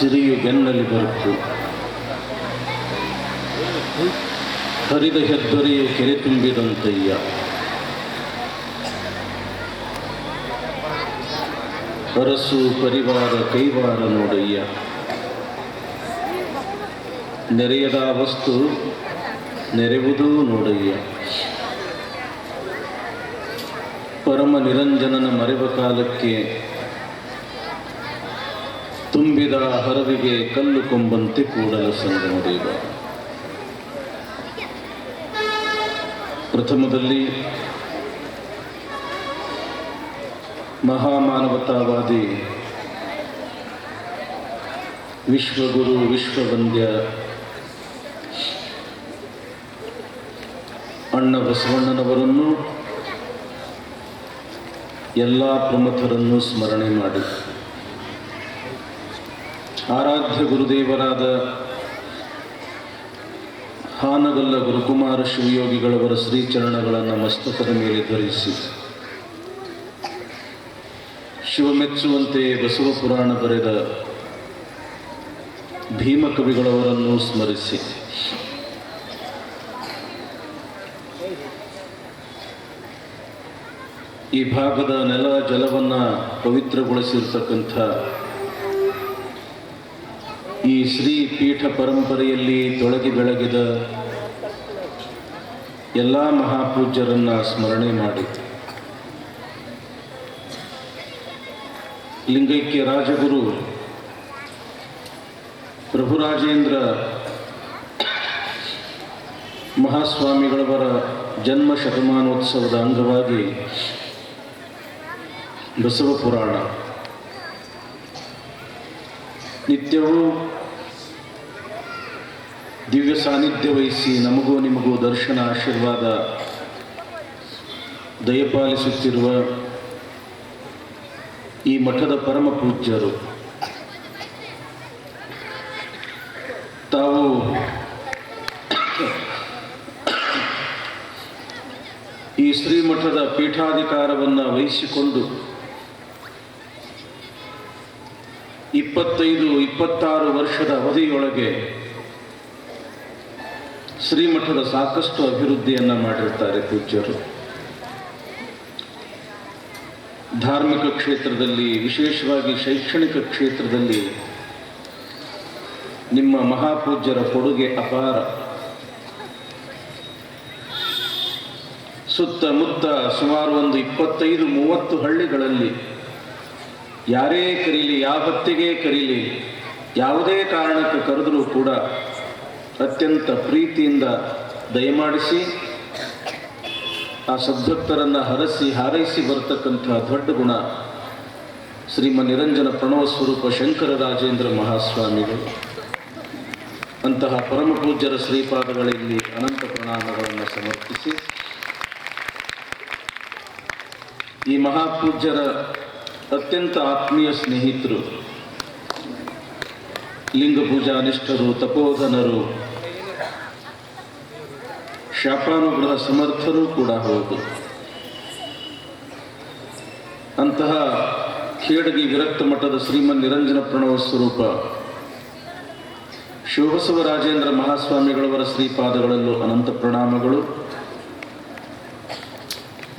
ಸಿರಿಯು ಬೆನ್ನಲ್ಲಿ ಬರುತ್ತು, ಹರಿದ ಹೆದ್ದೊರೆಯು ಕೆರೆ ತುಂಬಿದಂತಯ್ಯ. ಅರಸು ಪರಿವಾರ ಕೈವಾರ ನೋಡಯ್ಯ. ನೆರೆಯದ ವಸ್ತು ನೆರೆವುದೂ ನೋಡಯ್ಯ. ಪರಮ ನಿರಂಜನನ ಮರೆವ ಕಾಲಕ್ಕೆ ತುಂಬಿದ ಹರವಿಗೆ ಕಲ್ಲು ಕೊಂಬಂತೆ ಕೂಡಲ ಸಂಗಮದೇವ. ಪ್ರಥಮದಲ್ಲಿ ಮಹಾಮಾನವತಾವಾದಿ ವಿಶ್ವಗುರು ವಿಶ್ವವಂದ್ಯ ಅಣ್ಣ ಬಸವಣ್ಣನವರನ್ನು ಎಲ್ಲ ಪ್ರಮುಖರನ್ನು ಸ್ಮರಣೆ ಮಾಡಿ, ಆರಾಧ್ಯ ಗುರುದೇವರಾದ ಹಾನಗಲ್ಲ ಗುರುಕುಮಾರ ಶಿವಯೋಗಿಗಳವರ ಶ್ರೀಚರಣಗಳನ್ನು ಮಸ್ತಕದ ಮೇಲೆ ಧರಿಸಿ, ಶಿವಮೆಚ್ಚುವಂತೆ ಬಸವ ಪುರಾಣ ಬರೆದ ಭೀಮಕವಿಗಳವರನ್ನು ಸ್ಮರಿಸಿ, ಈ ಭಾಗದ ನೆಲ ಜಲವನ್ನು ಪವಿತ್ರಗೊಳಿಸಿರ್ತಕ್ಕಂಥ ಈ ಶ್ರೀ ಪೀಠ ಪರಂಪರೆಯಲ್ಲಿ ತೊಳಗಿ ಬೆಳಗಿದ ಎಲ್ಲ ಮಹಾಪೂಜ್ಯರನ್ನು ಸ್ಮರಣೆ ಮಾಡಿ, ಲಿಂಗೈಕ್ಯ ರಾಜಗುರು ಪ್ರಭುರಾಜೇಂದ್ರ ಮಹಾಸ್ವಾಮಿಗಳವರ ಜನ್ಮ ಶತಮಾನೋತ್ಸವದ ಅಂಗವಾಗಿ ಬಸವ ಪುರಾಣ ನಿತ್ಯವೂ ದಿವ್ಯ ಸಾನ್ನಿಧ್ಯ ವಹಿಸಿ ನಮಗೂ ನಿಮಗೂ ದರ್ಶನ ಆಶೀರ್ವಾದ ದಯಪಾಲಿಸುತ್ತಿರುವ ಈ ಮಠದ ಪರಮ ಪೂಜ್ಯರು ತಾವು ಈ ಶ್ರೀಮಠದ ಪೀಠಾಧಿಕಾರವನ್ನು ವಹಿಸಿಕೊಂಡು 25-26 ವರ್ಷದ ಅವಧಿಯೊಳಗೆ ಶ್ರೀಮಠದ ಸಾಕಷ್ಟು ಅಭಿವೃದ್ಧಿಯನ್ನು ಮಾಡಿರ್ತಾರೆ ಪೂಜ್ಯರು. ಧಾರ್ಮಿಕ ಕ್ಷೇತ್ರದಲ್ಲಿ, ವಿಶೇಷವಾಗಿ ಶೈಕ್ಷಣಿಕ ಕ್ಷೇತ್ರದಲ್ಲಿ ನಿಮ್ಮ ಮಹಾಪೂಜ್ಯರ ಕೊಡುಗೆ ಅಪಾರ. ಸುತ್ತಮುತ್ತ ಸುಮಾರು ಒಂದು 25-30 ಹಳ್ಳಿಗಳಲ್ಲಿ ಯಾರೇ ಕರೀಲಿ, ಯಾವತ್ತಿಗೆ ಕರೀಲಿ, ಯಾವುದೇ ಕಾರಣಕ್ಕೆ ಕರೆದರೂ ಕೂಡ ಅತ್ಯಂತ ಪ್ರೀತಿಯಿಂದ ದಯಮಾಡಿಸಿ ಆ ಸದ್ಭಕ್ತರನ್ನು ಹರಸಿ ಹಾರೈಸಿ ಬರತಕ್ಕಂಥ ದೊಡ್ಡ ಗುಣ ಶ್ರೀಮ ನಿರಂಜನ ಪ್ರಣವ ಸ್ವರೂಪ ಶಂಕರ ರಾಜೇಂದ್ರ ಮಹಾಸ್ವಾಮಿಗಳು. ಅಂತಹ ಪರಮ ಪೂಜ್ಯರ ಶ್ರೀಪಾದಗಳಲ್ಲಿ ಅನಂತ ಪ್ರಣಾಮಗಳನ್ನು ಸಮರ್ಪಿಸಿ, ಈ ಮಹಾಪೂಜ್ಯರ ಅತ್ಯಂತ ಆತ್ಮೀಯ ಸ್ನೇಹಿತರು, ಲಿಂಗ ಪೂಜಾನಿಷ್ಠರು, ತಪೋಧನರು, ಶಾಪಾನುಗ್ರಹ ಸಮರ್ಥರು ಕೂಡ ಹೌದು. ಅಂತಹ ಖೇಡಗಿ ವಿರಕ್ತ ಮಠದ ಶ್ರೀಮನ್ ನಿರಂಜನ ಪ್ರಣವ ಸ್ವರೂಪ ಶಿವಬಸವ ರಾಜೇಂದ್ರ ಮಹಾಸ್ವಾಮಿಗಳವರ ಶ್ರೀಪಾದಗಳಲ್ಲೂ ಅನಂತ ಪ್ರಣಾಮಗಳು.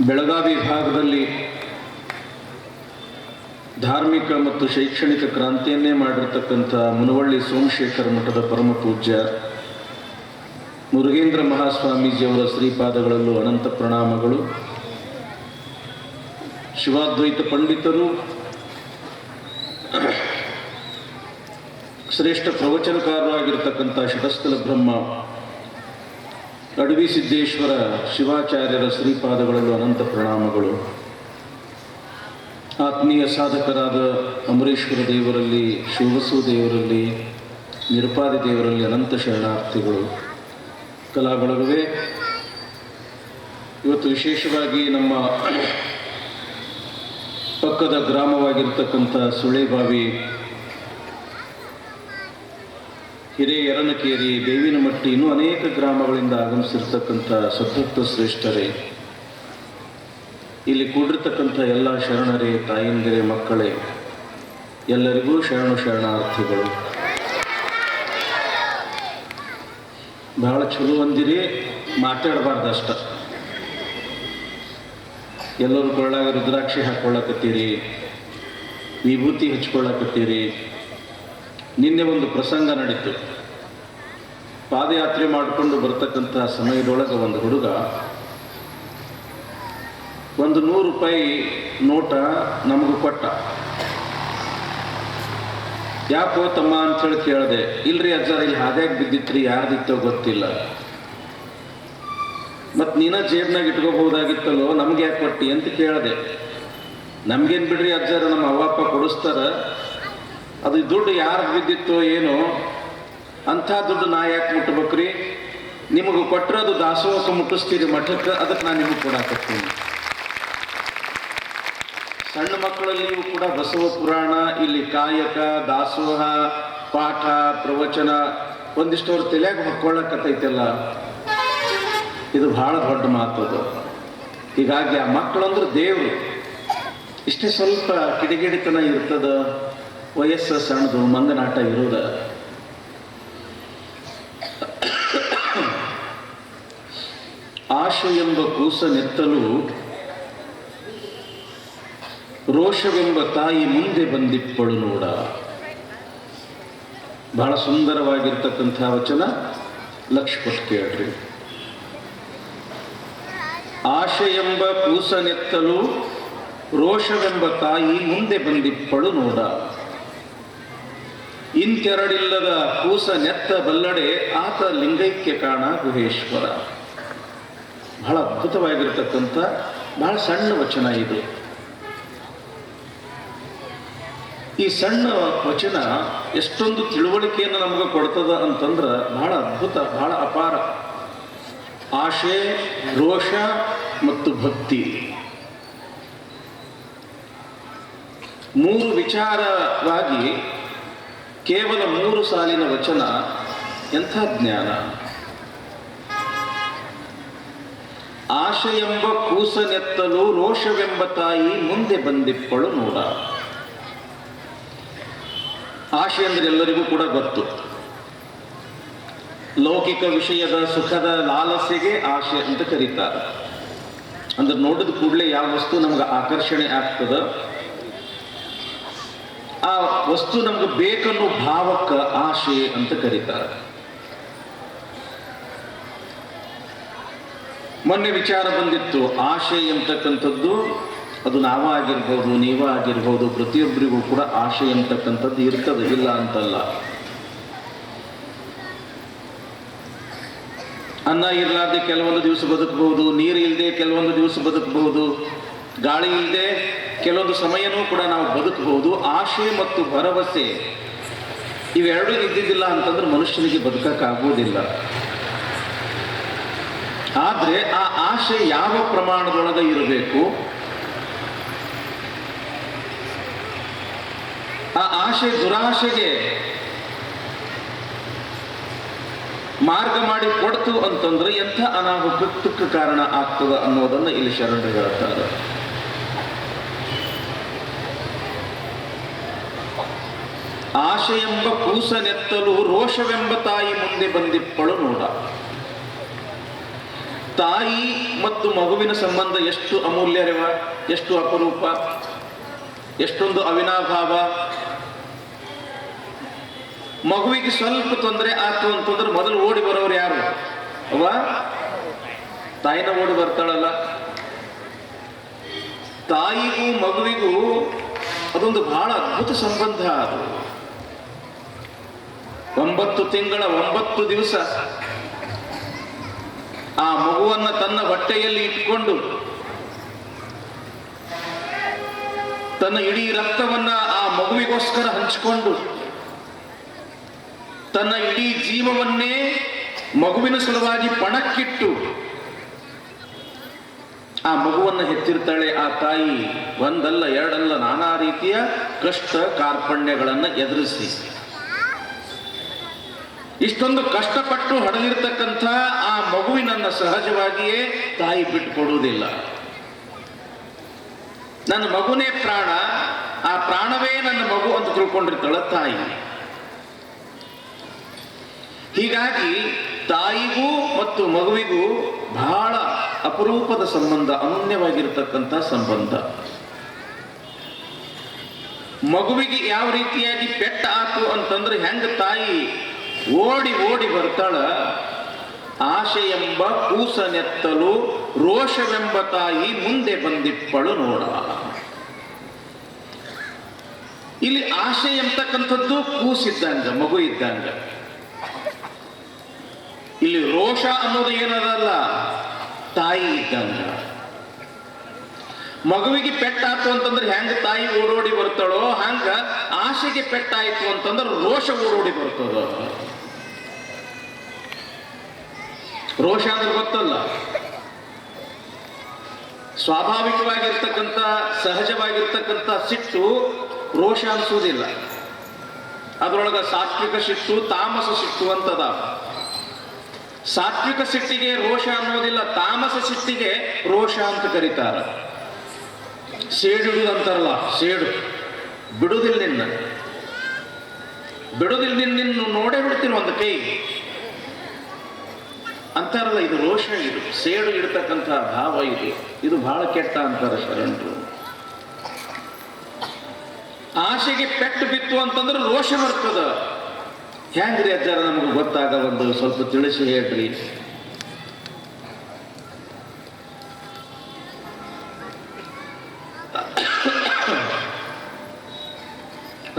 ಬೆಳಗಾವಿ ಭಾಗದಲ್ಲಿ ಧಾರ್ಮಿಕ ಮತ್ತು ಶೈಕ್ಷಣಿಕ ಕ್ರಾಂತಿಯನ್ನೇ ಮಾಡಿರ್ತಕ್ಕಂಥ ಮುನವಳ್ಳಿ ಸೋಮಶೇಖರ ಮಠದ ಪರಮ ಪೂಜ್ಯ ಮುರುಗೇಂದ್ರ ಮಹಾಸ್ವಾಮೀಜಿಯವರ ಶ್ರೀಪಾದಗಳಲ್ಲೂ ಅನಂತ ಪ್ರಣಾಮಗಳು. ಶಿವಾದ್ವೈತ ಪಂಡಿತರು, ಶ್ರೇಷ್ಠ ಪ್ರವಚನಕಾರರಾಗಿರ್ತಕ್ಕಂಥ ಶಟಸ್ಥಲ ಬ್ರಹ್ಮ ಅಡವಿ ಸಿದ್ದೇಶ್ವರ ಶಿವಾಚಾರ್ಯರ ಶ್ರೀಪಾದಗಳಲ್ಲೂ ಅನಂತ ಪ್ರಣಾಮಗಳು. ಆತ್ಮೀಯ ಸಾಧಕರಾದ ಅಮರೇಶ್ವರ ದೇವರಲ್ಲಿ, ಶಿವಬಸವ ದೇವರಲ್ಲಿ, ನಿರುಪಾದಿ ದೇವರಲ್ಲಿ ಅನಂತ ಶರಣಾರ್ಥಿಗಳು. ಕಲಾಬಳಗವೇ ಇವತ್ತು ವಿಶೇಷವಾಗಿ ನಮ್ಮ ಪಕ್ಕದ ಗ್ರಾಮವಾಗಿರ್ತಕ್ಕಂಥ ಸುಳೆಬಾವಿ, ಹಿರೇಯರನಕೇರಿ, ಬೇವಿನಮಟ್ಟಿ, ಇನ್ನೂ ಅನೇಕ ಗ್ರಾಮಗಳಿಂದ ಆಗಮಿಸಿರ್ತಕ್ಕಂಥ ಸದ್ಭಕ್ತ ಶ್ರೇಷ್ಠರೇ, ಇಲ್ಲಿ ಕೂಡಿರ್ತಕ್ಕಂಥ ಎಲ್ಲ ಶರಣರೇ, ತಾಯಂದಿರೇ, ಮಕ್ಕಳೇ, ಎಲ್ಲರಿಗೂ ಶರಣಾರ್ಥಿಗಳು. ಭಾಳ ಚಲೋ ಅಂದಿರಿ, ಮಾತಾಡಬಾರ್ದಷ್ಟ. ಎಲ್ಲರೂ ಕೊಳ್ಳಾಗ ರುದ್ರಾಕ್ಷಿ ಹಾಕ್ಕೊಳ್ಳಕತ್ತೀರಿ, ವಿಭೂತಿ ಹಚ್ಕೊಳ್ಳಕತ್ತೀರಿ. ನಿನ್ನೆ ಒಂದು ಪ್ರಸಂಗ ನಡೀತು. ಪಾದಯಾತ್ರೆ ಮಾಡಿಕೊಂಡು ಬರ್ತಕ್ಕಂಥ ಸಮಯದೊಳಗೆ ಒಂದು ಹುಡುಗ ಒಂದು 100 ರೂಪಾಯಿ ನೋಟ ನಮಗೂ ಕೊಟ್ಟ. ಯಾಕೋ ತಮ್ಮ ಅಂಥೇಳಿ ಕೇಳಿದೆ. ಇಲ್ರಿ ಅಜ್ಜಾರ, ಇಲ್ಲಿ ಹಾದ್ಯಾಗ ಬಿದ್ದಿತ್ರಿ, ಯಾರ್ದಿತ್ತೋ ಗೊತ್ತಿಲ್ಲ. ಮತ್ತು ನೀನ ಜೇಬ್ನಾಗ ಇಟ್ಕೋಬಹುದಾಗಿತ್ತಲ್ಲೋ, ನಮ್ಗೆ ಯಾಕೆ ಕೊಟ್ಟಿ ಅಂತ ಕೇಳಿದೆ. ನಮ್ಗೇನು ಬಿಡ್ರಿ ಅಜ್ಜಾರ, ನಮ್ಮ ಅವ್ವಪ್ಪ ಕೊಡಿಸ್ತಾರ, ಅದು ದುಡ್ಡು ಯಾರು ಬಿದ್ದಿತ್ತೋ ಏನೋ, ಅಂಥ ದುಡ್ಡು ನಾ ಯಾಕೆ ಮುಟ್ಟಬೇಕ್ರಿ? ನಿಮಗೆ ಕೊಟ್ಟರೆ ಅದು ದಾಸೋಹಕ್ಕೆ ಮುಟ್ಟಿಸ್ತೀರಿ ಮಠಕ್ಕೆ, ಅದಕ್ಕೆ ನಾನು ನಿಮಗೆ ಕೊಡಾಕತ್ತೀನಿ. ಸಣ್ಣ ಮಕ್ಕಳಲ್ಲಿಯೂ ಕೂಡ ಬಸವ ಪುರಾಣ, ಇಲ್ಲಿ ಕಾಯಕ, ದಾಸೋಹ, ಪಾಠ, ಪ್ರವಚನ ಒಂದಿಷ್ಟು ಅವ್ರ ತಲೆಯಾಗ ಹೊಕ್ಕೊಳ್ಳಕತ್ತೈತಲ್ಲ, ಇದು ಬಹಳ ದೊಡ್ಡ ಮಾತದು. ಹೀಗಾಗಿ ಆ ಮಕ್ಕಳಂದ್ರೆ ದೇವರು. ಇಷ್ಟೇ ಸ್ವಲ್ಪ ಕಿಡಿಗಿಡಿತನ ಇರ್ತದ, ವಯಸ್ಸು ಸಣ್ಣದು, ಮಂಗನಾಟ ಇರೋದ. ಆಶೆ ಎಂಬ ಕೂಸನೆತ್ತಲು ರೋಷವೆಂಬ ತಾಯಿ ಮುಂದೆ ಬಂದಿಪ್ಪಳು ನೋಡ. ಬಹಳ ಸುಂದರವಾಗಿರ್ತಕ್ಕಂಥ ವಚನ, ಲಕ್ಷ ಕೊಟ್ಟು ಕೇಳ್ರಿ. ಆಶೆ ಎಂಬ ಕೂಸನೆತ್ತಲು ರೋಷವೆಂಬ ತಾಯಿ ಮುಂದೆ ಬಂದಿಪ್ಪಳು ನೋಡ. ಇಂತೆರಡಿಲ್ಲದ ಕೂಸ ನೆತ್ತ ಬಲ್ಲಡೆ ಆತ ಲಿಂಗೈಕ್ಯ ಕಾಣ ಗುಹೇಶ್ವರ. ಬಹಳ ಅದ್ಭುತವಾಗಿರ್ತಕ್ಕಂಥ ಬಹಳ ಸಣ್ಣ ವಚನ ಇದು. ಈ ಸಣ್ಣ ವಚನ ಎಷ್ಟೊಂದು ತಿಳುವಳಿಕೆಯನ್ನು ನಮಗೆ ಕೊಡ್ತದ ಅಂತಂದ್ರೆ ಬಹಳ ಅದ್ಭುತ, ಬಹಳ ಅಪಾರ. ಆಶೆ, ರೋಷ ಮತ್ತು ಭಕ್ತಿ, 3 ವಿಚಾರವಾಗಿ ಕೇವಲ 3 ಸಾಲಿನ ವಚನ. ಎಂಥ ಜ್ಞಾನ! ಆಶೆ ಎಂಬ ಕೂಸನೆತ್ತಲು ರೋಷವೆಂಬ ತಾಯಿ ಮುಂದೆ ಬಂದಿಪ್ಪಳು ನೋಡ. ಆಶೆ ಅಂದರೆ ಎಲ್ಲರಿಗೂ ಕೂಡ ಗೊತ್ತು. ಲೌಕಿಕ ವಿಷಯದ ಸುಖದ ಲಾಲಸೆಗೆ ಆಶೆ ಅಂತ ಕರೀತಾರೆ. ಅಂದ್ರೆ ನೋಡಿದ ಕೂಡಲೇ ಯಾವ ವಸ್ತು ನಮ್ಗೆ ಆಕರ್ಷಣೆ ಆಗ್ತದ, ಆ ವಸ್ತು ನಮ್ಗೆ ಬೇಕನ್ನೋ ಭಾವಕ್ಕೆ ಆಶೆ ಅಂತ ಕರೀತಾರೆ. ಮೊನ್ನೆ ವಿಚಾರ ಬಂದಿತ್ತು, ಆಶೆ ಎಂತಕ್ಕಂಥದ್ದು ಅದು ನಾವ ಆಗಿರ್ಬೋದು, ನೀವ ಆಗಿರ್ಬೋದು, ಪ್ರತಿಯೊಬ್ಬರಿಗೂ ಕೂಡ ಆಶೆ ಎಂತಕ್ಕಂಥದ್ದು ಇರ್ತದೆ, ಇಲ್ಲ ಅಂತಲ್ಲ. ಅನ್ನ ಇರಲಾರ್ದೆ ಕೆಲವೊಂದು ದಿವಸ ಬದುಕಬಹುದು, ನೀರು ಇಲ್ಲದೆ ಕೆಲವೊಂದು ದಿವಸ ಬದುಕಬಹುದು, ಗಾಳಿ ಇಲ್ಲದೆ ಕೆಲವೊಂದು ಸಮಯನೂ ಕೂಡ ನಾವು ಬದುಕಬಹುದು. ಆಶೆ ಮತ್ತು ಭರವಸೆ ಇವೆರಡೂ ಇದ್ದಿದ್ದಿಲ್ಲ ಅಂತಂದ್ರೆ ಮನುಷ್ಯನಿಗೆ ಬದುಕಕ್ಕಾಗುವುದಿಲ್ಲ. ಆದರೆ ಆ ಆಶೆ ಯಾವ ಪ್ರಮಾಣದೊಳಗೆ ಇರಬೇಕು, ಆ ಆಶೆ ದುರಾಶೆಗೆ ಮಾರ್ಗ ಮಾಡಿ ಕೊಡ್ತು ಅಂತಂದ್ರೆ ಎಂಥ ಅನಾಹುತಕ್ಕೆ ಕಾರಣ ಆಗ್ತದ ಅನ್ನೋದನ್ನು ಇಲ್ಲಿ ಶರಣರು ಹೇಳ್ತಾರೆ. ಆಶೆ ಎಂಬ ಕೂಸನೆತ್ತಲು ರೋಷವೆಂಬ ತಾಯಿ ಮುಂದೆ ಬಂದಿಪ್ಪಳು ನೋಡ. ತಾಯಿ ಮತ್ತು ಮಗುವಿನ ಸಂಬಂಧ ಎಷ್ಟು ಅಮೂಲ್ಯರೇವ, ಎಷ್ಟು ಅಪರೂಪ, ಎಷ್ಟೊಂದು ಅವಿನಾಭಾವ. ಮಗುವಿಗೆ ಸ್ವಲ್ಪ ತೊಂದರೆ ಆಯ್ತು ಅಂತಂದ್ರೆ ಮೊದಲು ಓಡಿ ಬರೋರು ಯಾರು? ಅವ್ವ, ತಾಯಿನ ಓಡಿ ಬರ್ತಾಳಲ್ಲ. ತಾಯಿಗೂ ಮಗುವಿಗೂ ಅದೊಂದು ಬಹಳ ಅದ್ಭುತ ಸಂಬಂಧ. ಅದು 9 ತಿಂಗಳ 9 ದಿವಸ ಆ ಮಗುವನ್ನ ತನ್ನ ಹೊಟ್ಟೆಯಲ್ಲಿ ಇಟ್ಕೊಂಡು ತನ್ನ ಇಡೀ ರಕ್ತವನ್ನ ಆ ಮಗುವಿಗೋಸ್ಕರ ಹಂಚಿಕೊಂಡು ತನ್ನ ಇಡೀ ಜೀವವನ್ನೇ ಮಗುವಿನ ಸಲುವಾಗಿ ಪಣಕ್ಕಿಟ್ಟು ಆ ಮಗುವನ್ನು ಹೆತ್ತಿರ್ತಾಳೆ ಆ ತಾಯಿ. ಒಂದಲ್ಲ ಎರಡಲ್ಲ, ನಾನಾ ರೀತಿಯ ಕಷ್ಟ ಕಾರ್ಪಣ್ಯಗಳನ್ನು ಎದುರಿಸಿ ಇಷ್ಟೊಂದು ಕಷ್ಟಪಟ್ಟು ಹಡಲಿರ್ತಕ್ಕಂಥ ಆ ಮಗುವಿನನ್ನ ಸಹಜವಾಗಿಯೇ ತಾಯಿ ಬಿಟ್ಟುಕೊಡುವುದಿಲ್ಲ. ನನ್ನ ಮಗುನೇ ಪ್ರಾಣ, ಆ ಪ್ರಾಣವೇ ನನ್ನ ಮಗು ಅಂತ ತಿಳ್ಕೊಂಡಿರ್ತಾಳ ತಾಯಿ. ಹೀಗಾಗಿ ತಾಯಿಗೂ ಮತ್ತು ಮಗುವಿಗೂ ಬಹಳ ಅಪರೂಪದ ಸಂಬಂಧ, ಅನನ್ಯವಾಗಿರತಕ್ಕಂಥ ಸಂಬಂಧ. ಮಗುವಿಗೆ ಯಾವ ರೀತಿಯಾಗಿ ಪೆಟ್ಟ ಆತು ಅಂತಂದ್ರೆ ಹೆಂಗ ತಾಯಿ ಓಡಿ ಓಡಿ ಬರ್ತಾಳ, ಆಶೆ ಎಂಬ ಕೂಸನೆತ್ತಲು ರೋಷವೆಂಬ ತಾಯಿ ಮುಂದೆ ಬಂದಿಪ್ಪಳು ನೋಡ. ಇಲ್ಲಿ ಆಶೆ ಎಂಬತಕ್ಕಂಥದ್ದು ಕೂಸಿದ್ದಂಗ, ಮಗು ಇದ್ದಂಗ. ಇಲ್ಲಿ ರೋಷ ಅನ್ನೋದು ಏನದಲ್ಲ, ತಾಯಿ ಇದ್ದಂಗ. ಮಗುವಿಗೆ ಪೆಟ್ಟಾಯ್ತು ಅಂತಂದ್ರೆ ಹೆಂಗ ತಾಯಿ ಓಡೋಡಿ ಬರ್ತಾಳೋ ಹಂಗ ಆಶೆಗೆ ಪೆಟ್ಟಾಯ್ತು ಅಂತಂದ್ರೆ ರೋಷ ಓಡೋಡಿ ಬರ್ತದ. ರೋಷ ಅಂದ್ರೆ ಗೊತ್ತಲ್ಲ, ಸ್ವಾಭಾವಿಕವಾಗಿರ್ತಕ್ಕಂಥ ಸಹಜವಾಗಿರ್ತಕ್ಕಂಥ ಸಿಟ್ಟು ರೋಷ ಅನ್ಸೋದಿಲ್ಲ. ಅದರೊಳಗ ಸಾತ್ವಿಕ ಸಿಟ್ಟು, ತಾಮಸ ಸಿಟ್ಟು ಅಂತದ. ಸಾತ್ವಿಕ ಸಿಟ್ಟಿಗೆ ರೋಷ ಅನ್ನೋದಿಲ್ಲ, ತಾಮಸ ಸಿಟ್ಟಿಗೆ ರೋಷ ಅಂತ ಕರೀತಾರ. ಸೇಡಿಡುದು ಅಂತಾರಲ್ಲ, ಸೇಡು, ಬಿಡುದಿಲ್ಲ ನಿನ್ನ, ಬಿಡುದಿಲ್ಲ ನಿನ್ನ ನೋಡೇ ಬಿಡ್ತೀನಿ ಒಂದು ಕೈ ಅಂತಾರಲ್ಲ. ಇದು ರೋಷ, ಇದು ಸೇಡು ಇಡ್ತಕ್ಕಂಥ ಭಾವ, ಇದು ಬಹಳ ಕೆಟ್ಟ ಅಂತಾರ ಶರಣರು. ಆಶೆಗೆ ಪೆಟ್ಟು ಬಿತ್ತು ಅಂತಂದ್ರೆ ರೋಷ ಬರ್ತದ. ಹೆಂಗ್ರಿ ಅಜ್ಜಾರ ನಮಗೆ ಗೊತ್ತಾಗ, ಒಂದು ಸ್ವಲ್ಪ ತಿಳಿಸಿ ಹೇಳ್ರಿ.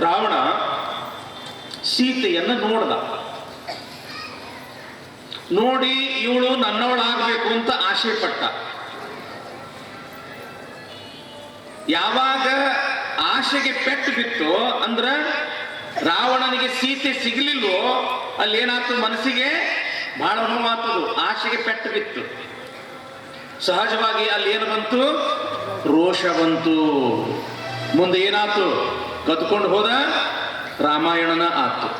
ರಾವಣ ಸೀತೆಯನ್ನು ನೋಡ್ದ, ನೋಡಿ ಇವಳು ನನ್ನವಳಾಗಬೇಕು ಅಂತ ಆಶೆ ಪಟ್ಟ. ಯಾವಾಗ ಆಶೆಗೆ ಪೆಟ್ಟು ಬಿತ್ತು ಅಂದ್ರ ರಾವಣನಿಗೆ ಸೀತೆ ಸಿಗಲಿಲ್ವೋ ಅಲ್ಲಿ ಏನಾಯ್ತು, ಮನಸ್ಸಿಗೆ ಬಹಳ ನೋವಾಗ್ತದು. ಆಶೆಗೆ ಪೆಟ್ಟು ಬಿತ್ತು, ಸಹಜವಾಗಿ ಅಲ್ಲಿ ಏನು ಬಂತು, ರೋಷ ಬಂತು. ಮುಂದೆ ಏನಾಯ್ತು, ಕದ್ಕೊಂಡು ಹೋದ, ರಾಮಾಯಣನ ಆತು.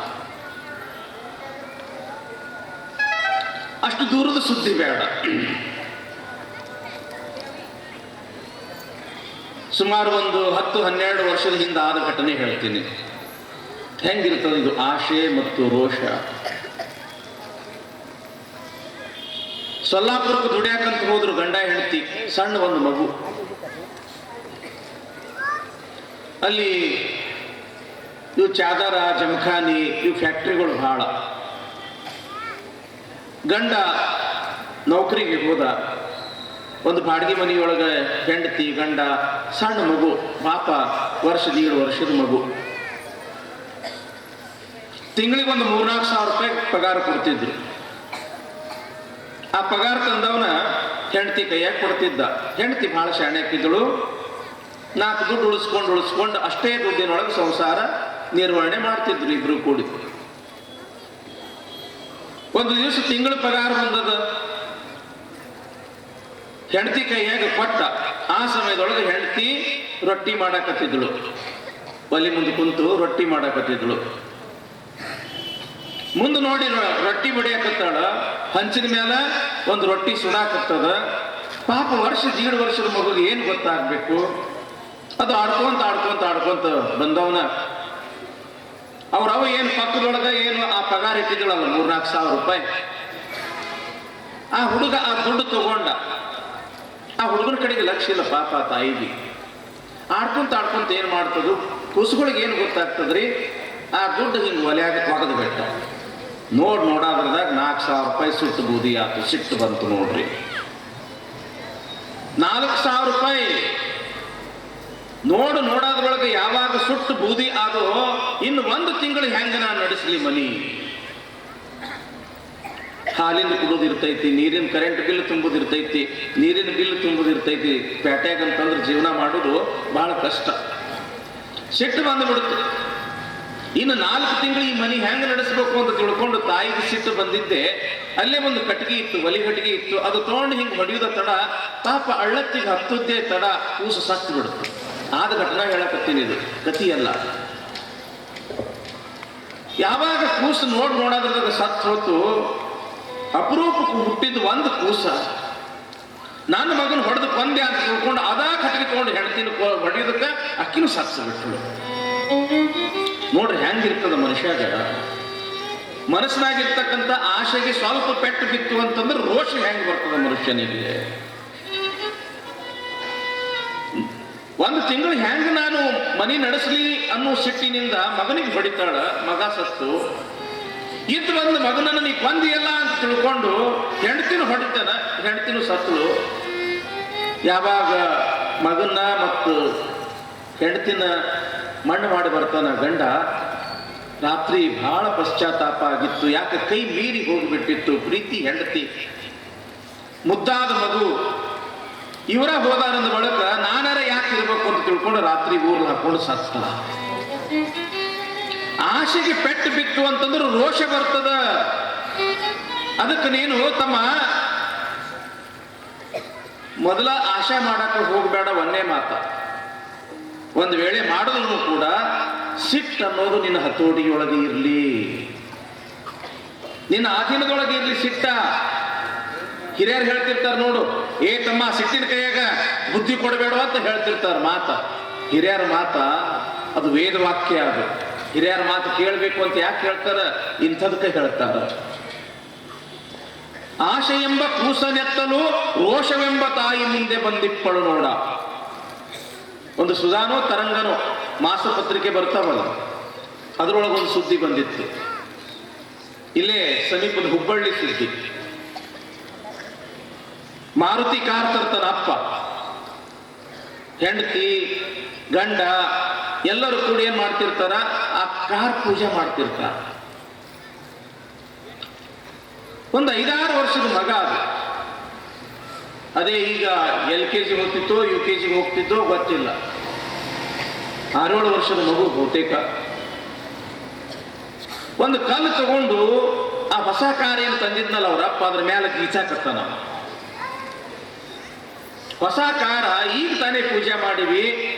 ಅಷ್ಟು ದೂರದ ಸುದ್ದಿ ಬೇಡ. ಸುಮಾರು ಒಂದು 10-12 ವರ್ಷದ ಹಿಂದೆ ಆದ ಘಟನೆ ಹೇಳ್ತೀನಿ. ಹೆಂಗಿರ್ತದೆ ಇದು ಆಶೆ ಮತ್ತು ರೋಷ. ಸೊಲ್ಲಾಪುರಕ್ಕೆ ದುಡಿಯಾಕಂತ ಹೋದ್ರು ಗಂಡ ಹೆಂಡತಿ, ಸಣ್ಣ ಒಂದು ಮಗು. ಅಲ್ಲಿ ಇವು ಚಾದರ, ಜಮಖಾನಿ, ಇವು ಫ್ಯಾಕ್ಟ್ರಿಗಳು ಬಹಳ. ಗಂಡ ನೌಕರಿಗೆ ಹೋದ, ಒಂದು ಬಾಡಿಗೆ ಮನೆಯೊಳಗೆ ಹೆಂಡತಿ, ಗಂಡ, ಸಣ್ಣ ಮಗು, ಪಾಪ 1-1.5 ವರ್ಷದ ಮಗು. ತಿಂಗಳಿಗೆ ಒಂದು 3-4 ಸಾವಿರ ರೂಪಾಯಿ ಪಗಾರ ಕೊಡ್ತಿದ್ರು. ಆ ಪಗಾರ ತಂದವನ ಹೆಂಡತಿ ಕೈಯಾಗ ಕೊಡ್ತಿದ್ದ. ಹೆಂಡತಿ ಬಹಳ ಶಾಣೆ ಹಾಕಿದ್ದಳು. 4 ದುಡ್ಡು ಉಳಿಸ್ಕೊಂಡು ಅಷ್ಟೇ ದುಡ್ಡಿನೊಳಗೆ ಸಂಸಾರ ನಿರ್ವಹಣೆ ಮಾಡ್ತಿದ್ರು ಇಬ್ರು ಕೂಡಿ. ಒಂದು ದಿವಸ ತಿಂಗಳ ಪಗಾರ ಬಂದದ, ಹೆಂಡತಿ ಕೈಯಾಗ ಕೊಟ್ಟ. ಆ ಸಮಯದೊಳಗೆ ಹೆಂಡತಿ ರೊಟ್ಟಿ ಮಾಡಾಕತ್ತಿದ್ಳು, ಒಲಿ ಮುಂದೆ ಕುಂತು ರೊಟ್ಟಿ ಮಾಡಾಕತ್ತಿದ್ಳು. ಮುಂದೆ ನೋಡಿ ರೊಟ್ಟಿ ಬಡಿಯಾಕತ್ತಾಳ, ಹಂಚಿನ ಮೇಲೆ ಒಂದು ರೊಟ್ಟಿ ಸುಡಾಕತ್ತದ. ಪಾಪ 1-1.5 ವರ್ಷದ ಮಗುಗೆ ಏನು ಗೊತ್ತಾಗ್ಬೇಕು, ಅದು ಆಡ್ಕೊಂತ ಬಂದವನ ಅವ್ರವ ಏನು ಪಕ್ಕದೊಳಗ ಏನು ಆ ಪಗಾರ ಇಟ್ಟಿದ್ದಳಲ್ಲ 3-4 ಸಾವಿರ ರೂಪಾಯಿ, ಆ ಹುಡುಗ ಆ ದುಡ್ಡು ತಗೊಂಡ. ಆ ಹುಡುಗನ ಕಡೆಗೆ ಲಕ್ಷ್ಯ ಇಲ್ಲ ಪಾಪ ತಾಯಿಗೆ. ಆಡ್ಕೊಂತ ಏನ್ ಮಾಡ್ತದು, ಕುಸುಗಳಿಗೆ ಏನು ಗೊತ್ತಾಗ್ತದ್ರಿ, ಆ ದುಡ್ಡು ಹಿಂಗೆ ಒಲೆಯಾಗ ಒಗದು ಬಿಟ್ಟ. ನೋಡಾದ್ರದಾಗ 4 ಸಾವಿರ ರೂಪಾಯಿ ಸುಟ್ಟು ಬೂದಿ ಆತು. ಸಿಟ್ಟು ಬಂತು ನೋಡ್ರಿ. 4 ಸಾವಿರ ರೂಪಾಯಿ ನೋಡಾದ್ರೊಳಗೆ ಯಾವಾಗ ಸುಟ್ಟು ಬೂದಿ ಆದೋ ಇನ್ನು 1 ತಿಂಗಳು ಹೆಂಗ ನಾನು ನಡೆಸಲಿ ಮನಿ. ಹಾಲಿಂದ ಕುಡೋದಿರ್ತೈತಿ, ನೀರಿನ ಕರೆಂಟ್ ಬಿಲ್ ತುಂಬೋದಿರ್ತೈತಿ, ನೀರಿನ ಬಿಲ್ ತುಂಬೋದಿರ್ತೈತಿ. ಪೇಟ್ಯಾಗ ಅಂತಂದ್ರೆ ಜೀವನ ಮಾಡೋದು ಬಹಳ ಕಷ್ಟ. ಸಿಟ್ಟು ಬಂದುಬಿಡುತ್ತೆ. ಇನ್ನು 4 ತಿಂಗಳು ಈ ಮನಿ ಹೆಂಗ ನಡೆಸಬೇಕು ಅಂತ ತಿಳ್ಕೊಂಡು ತಾಯಿಗೆ ಸಿಟ್ಟು ಬಂದಿದ್ದೆ. ಅಲ್ಲೇ ಒಂದು ಕಟ್ಟಿಗೆ ಇತ್ತು, ಒಲಿ ಕಟ್ಟಿಗೆ ಇತ್ತು. ಅದು ತಗೊಂಡು ಹಿಂಗೆ ಹೊಡೆಯುವುದ ತಡ, ಪಾಪ ಅಳ್ಳತ್ತಿಗೆ ಹತ್ತದ್ದೇ ತಡ ಕೂಸು ಸತ್ತು ಬಿಡುತ್ತೆ. ಆದ ಘಟನಾ ಹೇಳಕತ್ತೀನಿ, ಇದು ಕಥೆಯಲ್ಲ. ಯಾವಾಗ ಕೂಸು ನೋಡಾದ್ರದಾಗ ಸತ್ತು ಹೋತು, ಅಪರೂಪಕ್ಕೆ ಹುಟ್ಟಿದ್ದು ಒಂದು ಕೂಸ. ನನ್ನ ಮಗನ ಹೊಡೆದು ಕೊಂದೆ ಅಂತ ತಿಳ್ಕೊಂಡು ಅದಾ ಕಟ್ಟಿಗೆ ತಗೊಂಡು ಹೆಣ್ತಿನ ಹೊಡೆಯೋದಕ್ಕೆ ಅಕ್ಕಿನೂ ಸತ್ತು ಬಿಟ್ಟಳು. ನೋಡ್ರಿ ಹೆಂಗಿರ್ತದ ಮನುಷ್ಯಾಗ. ಮನಸ್ಸಿನಾಗಿರ್ತಕ್ಕಂಥ ಆಶೆಗೆ ಸ್ವಲ್ಪ ಪೆಟ್ಟು ಬಿತ್ತು ಅಂತಂದ್ರೆ ರೋಷ ಹೆಂಗ್ ಬರ್ತದೆ ಮನುಷ್ಯನಿಗೆ? ಒಂದು ತಿಂಗಳು ಹೆಂಗ್ ನಾನು ಮನಿ ನಡೆಸಲಿ ಅನ್ನೋ ಸಿಟ್ಟಿನಿಂದ ಮಗನಿಗೆ ಹೊಡಿತಾಳ. ಮಗ ಸತ್ತು ಇದ್ದು ಒಂದು ಮಗನನ್ನು ನೀ ಕೊಂದಿಯಲ್ಲ ಅಂತ ತಿಳ್ಕೊಂಡು ಹೆಂಡತಿನೂ ಹೊಡಿತಾನ, ಹೆಂಡತಿನೂ ಸತ್ತಳು. ಯಾವಾಗ ಮಗನ್ನ ಮತ್ತು ಹೆಂಡತಿನ ಮಣ್ಣು ಮಾಡಿ ಬರ್ತಾನ ಗಂಡ, ರಾತ್ರಿ ಬಹಳ ಪಶ್ಚಾತ್ತಾಪ ಆಗಿತ್ತು. ಯಾಕೆ ಕೈ ಮೀರಿ ಹೋಗಿಬಿಟ್ಟಿತ್ತು. ಪ್ರೀತಿ ಹೆಂಡತಿ, ಮುದ್ದಾದ ಮಗು, ಇವರ ಹೋದಾರಂದ ಬಳಿಕ ನಾನಾರ ಯಾಕೆ ಇರ್ಬೇಕು ಅಂತ ತಿಳ್ಕೊಂಡು ರಾತ್ರಿ ಊರ್ನ ಹಾಕೊಂಡು ಸತ್ತ. ಆಶೆಗೆ ಪೆಟ್ಟು ಬಿತ್ತು ಅಂತಂದ್ರೆ ರೋಷ ಬರ್ತದ. ಅದಕ್ಕೆ ನೀನು ತಮ್ಮ ಮೊದಲ ಆಶೆ ಮಾಡಕ್ಕೆ ಹೋಗಬೇಡ. ಒಂದೇ ಮಾತ, ಒಂದು ವೇಳೆ ಮಾಡಿದ್ರು ಕೂಡ ಸಿಟ್ಟು ಅನ್ನೋದು ನಿನ್ನ ಹತೋಟಿಯೊಳಗೆ ಇರಲಿ, ನಿನ್ನ ಆಧೀನದೊಳಗೆ ಇರಲಿ ಸಿಟ್ಟ. ಹಿರಿಯರು ಹೇಳ್ತಿರ್ತಾರೆ ನೋಡು, ಏ ತಮ್ಮ ಸಿಟ್ಟಿನ ಕೈಯಾಗ ಬುದ್ಧಿ ಕೊಡಬೇಡ ಅಂತ ಹೇಳ್ತಿರ್ತಾರೆ ಮಾತ. ಹಿರಿಯರ ಮಾತ ಅದು ವೇದವಾಕ್ಯ. ಅದು ಹಿರಿಯರ ಮಾತು ಕೇಳಬೇಕು ಅಂತ ಯಾಕೆ ಹೇಳ್ತಾರ? ಇಂಥದಕ್ಕೆ ಹೇಳ್ತಾರ. ಆಶೆ ಎಂಬ ಕೂಸನೆತ್ತಲು ರೋಷವೆಂಬ ತಾಯಿ ಮುಂದೆ ಬಂದಿಪ್ಪಳು ನೋಡ. ಒಂದು ಸುಧಾನೋ ತರಂಗನೋ ಮಾಸಪತ್ರಿಕೆ ಬರ್ತಾವಲ್ಲ, ಅದರೊಳಗೊಂದು ಸುದ್ದಿ ಬಂದಿತ್ತು. ಇಲ್ಲೇ ಸಮೀಪದ ಹುಬ್ಬಳ್ಳಿ ಸುದ್ದಿ. ಮಾರುತಿ ಕಾರ್ ತರ್ತಾನ ಅಪ್ಪ, ಹೆಂಡತಿ ಗಂಡ ಎಲ್ಲರೂ ಕೂಡ ಏನ್ ಮಾಡ್ತಿರ್ತಾರ? ಆ ಕಾರ್ ಪೂಜೆ ಮಾಡ್ತಿರ್ತಾರ. ಒಂದು 5-6 ವರ್ಷದ ಮಗ ಅದು. ಅದೇ ಈಗ LKG ಹೋಗ್ತಿತ್ತೋ UKG ಹೋಗ್ತಿದ್ದೋ ಗೊತ್ತಿಲ್ಲ. 6-7 ವರ್ಷದ ಮಗು ಬಹುತೇಕ. ಒಂದು ಕಲ್ಲು ತಗೊಂಡು ಆ ಹೊಸ ಕಾರ್ ಏನು ತಂದಿದ್ನಲ್ಲ ಅವರಪ್ಪ, ಅದ್ರ ಮೇಲೆ ಗೀಚಾಕತ್ತಾನ. ಹೊಸ ಕಾರ ಈಗ ತಾನೇ ಪೂಜೆ ಮಾಡಿವಿ,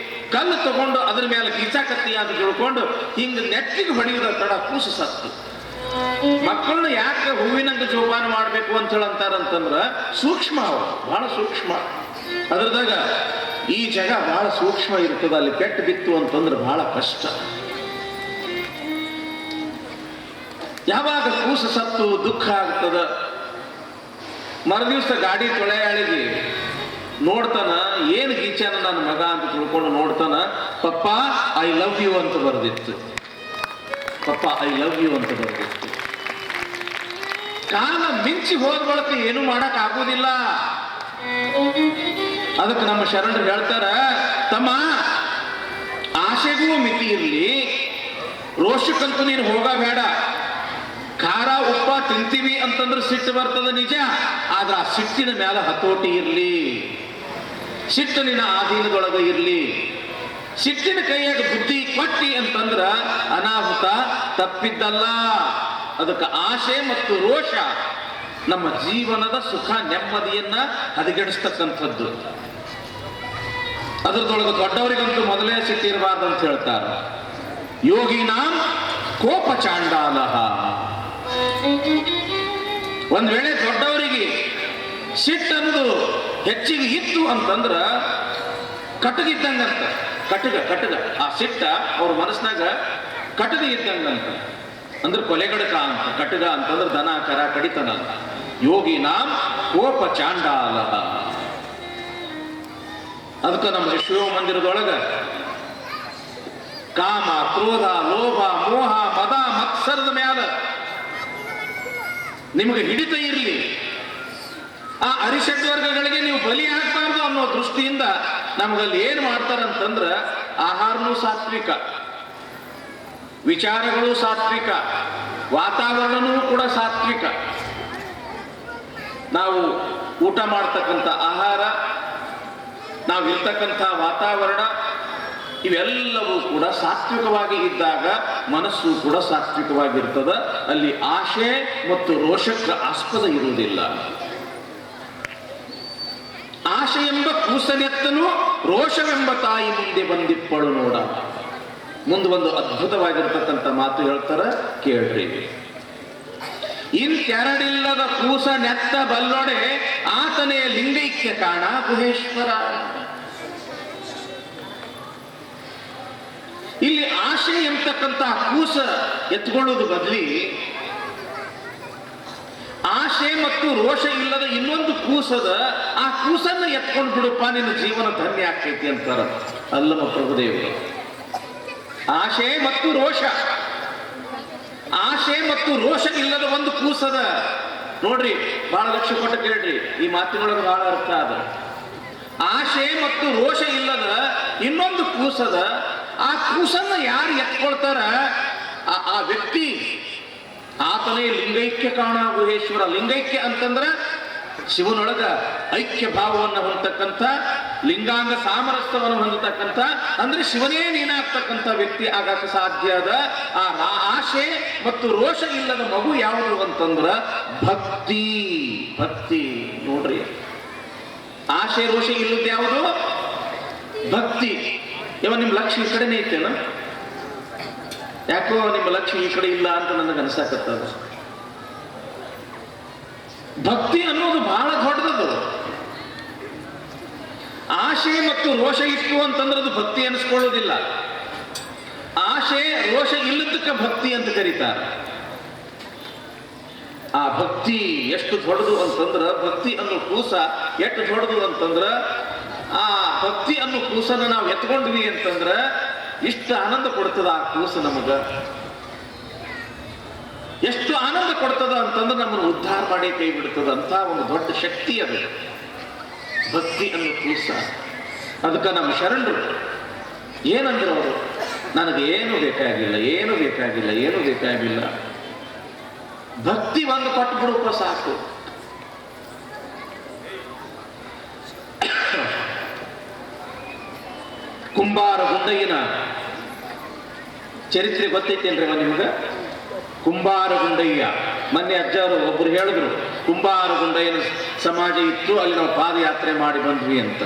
ಕಲ್ಲು ತಗೊಂಡು ಅದ್ರ ಮೇಲೆ ಗೀಚಾಕತ್ತಿ ಅಂತ ತಿಳ್ಕೊಂಡು ಹಿಂಗ ನೆಟ್ಟಿಗೆ ಹೊಡೆಯುವ ತಡ ಕೂಸು ಸತ್ತು. ಮಕ್ಕಳನ್ನ ಯಾಕೆ ಹೂವಿನಂಗ ಜೋಪಾನ ಮಾಡ್ಬೇಕು ಅಂತ ಹೇಳಂತಾರಂತಂದ್ರ ಸೂಕ್ಷ್ಮ, ಅವರು ಬಹಳ ಸೂಕ್ಷ್ಮ. ಅದ್ರದಾಗ ಈ ಜಗ ಬಹಳ ಸೂಕ್ಷ್ಮ ಇರ್ತದ. ಅಲ್ಲಿ ಪೆಟ್ಟು ಬಿತ್ತು ಅಂತಂದ್ರೆ ಬಹಳ ಕಷ್ಟ. ಯಾವಾಗ ಕೂಸು ಸತ್ತು ದುಃಖ ಆಗ್ತದ. ಮರುದಿವ್ಸ ಗಾಡಿ ತೊಳೆಯಾಳಿಗೆ ನೋಡ್ತಾನ, ಏನು ಗೀಚಾನ ನನ್ನ ಮಗ ಅಂತ ತಿಳ್ಕೊಂಡು ನೋಡ್ತಾನ. ಪಪ್ಪ ಐ ಲವ್ ಯು ಅಂತ ಬರೆದಿತ್ತು. ಪಪ್ಪ ಐ ಲವ್ ಯು ಅಂತ ಬರೆದಿತ್ತು. ಕಾಲ ಮಿಂಚಿ ಹೋದ ಬಳಕ ಏನು ಮಾಡಕ್ ಆಗೋದಿಲ್ಲ. ಅದಕ್ಕೆ ನಮ್ಮ ಶರಣರು ಹೇಳ್ತಾರ, ತಮ್ಮ ಆಶೆಗೂ ಮಿತಿ ಇರಲಿ, ರೋಷಕ್ಕಂತೂ ನೀನು ಹೋಗಬೇಡ. ಖಾರ ಉಪ್ಪ ತಿಂತೀವಿ ಅಂತಂದ್ರೆ ಸಿಟ್ಟು ಬರ್ತದ ನಿಜ, ಆದ್ರೆ ಆ ಸಿಟ್ಟಿನ ಮೇಲೆ ಹತೋಟಿ ಇರಲಿ, ಸಿಟ್ಟು ನಿನ್ನ ಆಧೀನದೊಳಗೆ ಇರಲಿ. ಸಿಟ್ಟಿನ ಕೈಯಾಗ ಬುದ್ಧಿ ಕೊಟ್ಟಿ ಅಂತಂದ್ರ ಅನಾಹುತ ತಪ್ಪಿದ್ದಲ್ಲ. ಅದಕ್ಕೆ ಆಶೆ ಮತ್ತು ರೋಷ ನಮ್ಮ ಜೀವನದ ಸುಖ ನೆಮ್ಮದಿಯನ್ನ ಹದಗೆಡಿಸ್ತಕ್ಕಂಥದ್ದು. ಅದ್ರದೊಳಗೆ ದೊಡ್ಡವರಿಗಂತೂ ಮೊದಲೇ ಸಿಟ್ಟಿರಬಾರ್ದು ಅಂತ ಹೇಳ್ತಾರೆ. ಯೋಗಿನಾಂ ಕೋಪ ಚಾಂಡಾಲಹ. ಒಂದ್ ವೇಳೆ ದೊಡ್ಡವರಿಗೆ ಸಿಟ್ಟನ್ನೋದು ಹೆಚ್ಚಿಗೆ ಇತ್ತು ಅಂತಂದ್ರ ಕಟಗ ಇದ್ದಂಗಂತ. ಕಟಗ ಆ ಸಿಟ್ಟ ಅವ್ರ ಮನಸ್ಸಿನಾಗ ಕಟಗ ಇದ್ದಂಗಂತ. ಅಂದ್ರೆ ಕೊಲೆಗಡಕ ಅಂತ. ಕಟಗ ಅಂತಂದ್ರೆ ದನ ಕರ ಕಡಿತನಲ್ಲ. ಯೋಗಿನಾಂ ಕೋಪ ಚಾಂಡಾಲ. ಅದಕ್ಕೆ ನಮ್ಮ ಶಿವ ಮಂದಿರದೊಳಗ ಕಾಮ, ಕ್ರೋಧ, ಲೋಭ, ಮೋಹ, ಮದ, ಮತ್ಸರದ ಮ್ಯಾಲ ನಿಮಗೆ ಹಿಡಿತ ಇರಲಿ, ಆ ಅರಿಷಡ್ವರ್ಗಗಳಿಗೆ ನೀವು ಬಲಿ ಆಗ್ಬಾರ್ದು ಅನ್ನೋ ದೃಷ್ಟಿಯಿಂದ ನಮಗಲ್ಲಿ ಏನು ಮಾಡ್ತಾರಂತಂದ್ರ ಆಹಾರನೂ ಸಾತ್ವಿಕ, ವಿಚಾರಗಳು ಸಾತ್ವಿಕ, ವಾತಾವರಣನೂ ಕೂಡ ಸಾತ್ವಿಕ. ನಾವು ಊಟ ಮಾಡ್ತಕ್ಕಂಥ ಆಹಾರ, ನಾವಿರ್ತಕ್ಕಂಥ ವಾತಾವರಣ ಇವೆಲ್ಲವೂ ಕೂಡ ಸಾತ್ವಿಕವಾಗಿ ಇದ್ದಾಗ ಮನಸ್ಸು ಕೂಡ ಸಾತ್ವಿಕವಾಗಿರ್ತದ. ಅಲ್ಲಿ ಆಶೆ ಮತ್ತು ರೋಷಕ್ಕೆ ಆಸ್ಪದ ಇರುವುದಿಲ್ಲ. ಆಶೆ ಎಂಬ ಕೂಸನೆತ್ತಲು ರೋಷವೆಂಬ ತಾಯಿ ಮುಂದೆ ಬಂದಿಪ್ಪಳು ನೋಡ. ಮುಂದೆ ಒಂದು ಅದ್ಭುತವಾಗಿರ್ತಕ್ಕಂಥ ಮಾತು ಹೇಳ್ತಾರ, ಕೇಳ್ರಿ. ಇಂತೆರಡಿಲ್ಲದ ಕೂಸ ನೆತ್ತ ಬಲ್ಲೊಡೆ ಆತನೇ ಲಿಂಗೈಕ್ಯ ಕಾಣ ಗುಹೇಶ್ವರ. ಇಲ್ಲಿ ಆಶೆ ಎಂಬತಕ್ಕಂಥ ಕೂಸ ಎತ್ಕೊಳ್ಳೋದು ಬದಲಿ ಆಶೆ ಮತ್ತು ರೋಷ ಇಲ್ಲದ ಇನ್ನೊಂದು ಕೂಸದ, ಆ ಕೂಸನ್ನ ಎತ್ಕೊಂಡು ಬಿಡುಪ್ಪ, ನಿನ್ನ ಜೀವನ ಧನ್ಯ ಆಗ್ತೈತಿ ಅಂತಾರ ಅಲ್ಲಮ ಪ್ರಭುದೇವರು. ಆಶೆ ಮತ್ತು ರೋಷ, ಆಶೆ ಮತ್ತು ರೋಷ ಇಲ್ಲದ ಒಂದು ಕೂಸದ. ನೋಡ್ರಿ, ಬಹಳ ಲಕ್ಷ ಕೊಟ್ಟು ಕೇಳ್ರಿ, ಈ ಮಾತಿನೊಳಗೆ ಬಹಳ ಅರ್ಥ ಅದ. ಆಶೆ ಮತ್ತು ರೋಷ ಇಲ್ಲದ ಇನ್ನೊಂದು ಕೂಸದ, ಆ ಕೂಸನ್ನ ಯಾರು ಎತ್ಕೊಳ್ತಾರ ಆ ವ್ಯಕ್ತಿ ಆತನೇ ಲಿಂಗೈಕ್ಯ ಕಾಣ ಗುಹೇಶ್ವರ. ಲಿಂಗೈಕ್ಯ ಅಂತಂದ್ರ ಶಿವನೊಳಗ ಐಕ್ಯ ಭಾವವನ್ನು ಹೊಂದತಕ್ಕಂಥ, ಲಿಂಗಾಂಗ ಸಾಮರಸ್ಯವನ್ನು ಹೊಂದತಕ್ಕಂಥ, ಅಂದ್ರೆ ಶಿವನೇ ನೀನಾಗ್ತಕ್ಕಂಥ ವ್ಯಕ್ತಿ ಆಗಕ್ಕೆ ಸಾಧ್ಯ ಅದ. ಆ ಆಶೆ ಮತ್ತು ರೋಷ ಇಲ್ಲದ ಮಗು ಯಾವುದು ಅಂತಂದ್ರ ಭಕ್ತಿ. ಭಕ್ತಿ ನೋಡ್ರಿ, ಆಶೆ ರೋಷ ಇಲ್ಲದ ಯಾವುದು? ಭಕ್ತಿ. ನಿಮ್ಮ ಲಕ್ಷ್ಯ ಈ ಕಡೆನೇ ಐತೇನ? ಯಾಕೋ ನಿಮ್ಮ ಲಕ್ಷ್ಯ ಈ ಕಡೆ ಇಲ್ಲ ಅಂತ ನನಗೆ ಅನ್ಸಾಕತ್ತದ. ಭಕ್ತಿ ಅನ್ನೋದು ಬಹಳ ದೊಡ್ಡದು. ಆಶೆ ಮತ್ತು ರೋಷ ಇತ್ತು ಅಂತಂದ್ರೆ ಅದು ಭಕ್ತಿ ಅನಿಸ್ಕೊಳ್ಳೋದಿಲ್ಲ. ಆಶೆ ರೋಷ ಇಲ್ಲದಕ್ಕೆ ಭಕ್ತಿ ಅಂತ ಕರೀತಾರೆ. ಆ ಭಕ್ತಿ ಎಷ್ಟು ದೊಡ್ಡದು ಅಂತಂದ್ರ, ಭಕ್ತಿ ಅನ್ನೋ ಕೂಸ ಎಷ್ಟು ದೊಡ್ಡದು ಅಂತಂದ್ರ, ಆ ಭಕ್ತಿ ಅನ್ನೋ ಕೂಸನ್ನ ನಾವು ಎತ್ಕೊಂಡ್ವಿ ಅಂತಂದ್ರ ಇಷ್ಟು ಆನಂದ ಕೊಡ್ತದ ಆ ಕೂಸು ನಮಗ. ಎಷ್ಟು ಆನಂದ ಕೊಡ್ತದ ಅಂತಂದ್ರೆ ನಮ್ಮನ್ನು ಉದ್ಧಾರ ಮಾಡಿ ಕೈ ಬಿಡ್ತದ ಅಂತ ಒಂದು ದೊಡ್ಡ ಶಕ್ತಿ ಅದು ಭಕ್ತಿ ಅನ್ನೋ ಕೂಸ. ಅದಕ್ಕೆ ನಮ್ಮ ಶರಣರು ಏನಂದ್ರು ಅವರು, ನನಗೆ ಏನು ಬೇಕಾಗಿಲ್ಲ, ಏನು ಬೇಕಾಗಿಲ್ಲ, ಏನು ಬೇಕಾಗಿಲ್ಲ, ಭಕ್ತಿ ಒಂದು ಕೊಟ್ಟು ಬಿಡುವ ಸಾಕು. ಕುಂಬಾರ ಗುಂಡಯ್ಯನ ಚರಿತ್ರೆ ಗೊತ್ತೈತೇನ್ರಿ ನಿಮ್ಗೆ? ಕುಂಬಾರ ಗುಂಡಯ್ಯ, ಮೊನ್ನೆ ಅಜ್ಜವರು ಒಬ್ರು ಹೇಳಿದ್ರು, ಕುಂಬಾರ ಗುಂಡಯ್ಯನ ಸಮಾಜ ಇತ್ತು, ಅಲ್ಲಿ ನಾವು ಪಾದಯಾತ್ರೆ ಮಾಡಿ ಬಂದ್ವಿ ಅಂತ.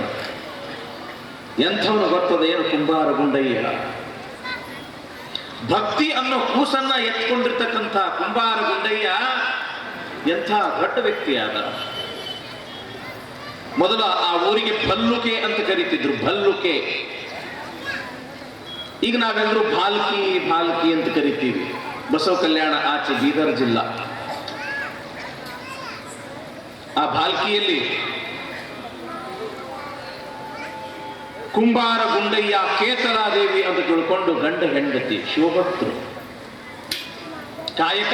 ಎಂಥವನು ಗೊತ್ತದ ಏನು ಕುಂಬಾರ ಗುಂಡಯ್ಯ? ಭಕ್ತಿ ಅನ್ನೋ ಕೂಸನ್ನ ಎತ್ಕೊಂಡಿರ್ತಕ್ಕಂಥ ಕುಂಬಾರ ಗುಂಡಯ್ಯ ಎಂಥ ದೊಡ್ಡ ವ್ಯಕ್ತಿ ಆದ. ಮೊದಲ ಆ ಊರಿಗೆ ಭಲ್ಲುಕೆ ಅಂತ ಕರೀತಿದ್ರು, ಭಲ್ಲುಕೆ. ಈಗ ನಾವೆಲ್ಲರೂ ಭಾಲ್ಕಿ ಭಾಲ್ಕಿ ಅಂತ ಕರಿತೀವಿ. ಬಸವ ಕಲ್ಯಾಣ ಆಚೆ ಬೀದರ್ ಜಿಲ್ಲಾ. ಆ ಭಾಲ್ಕಿಯಲ್ಲಿ ಕುಂಬಾರ ಗುಂಡಯ್ಯ ಕೇತಲಾದೇವಿ ಅಂತ ತಿಳ್ಕೊಂಡು ಗಂಡ ಹೆಂಡತಿ ಶಿವಭಕ್ತರು. ಕಾಯಕ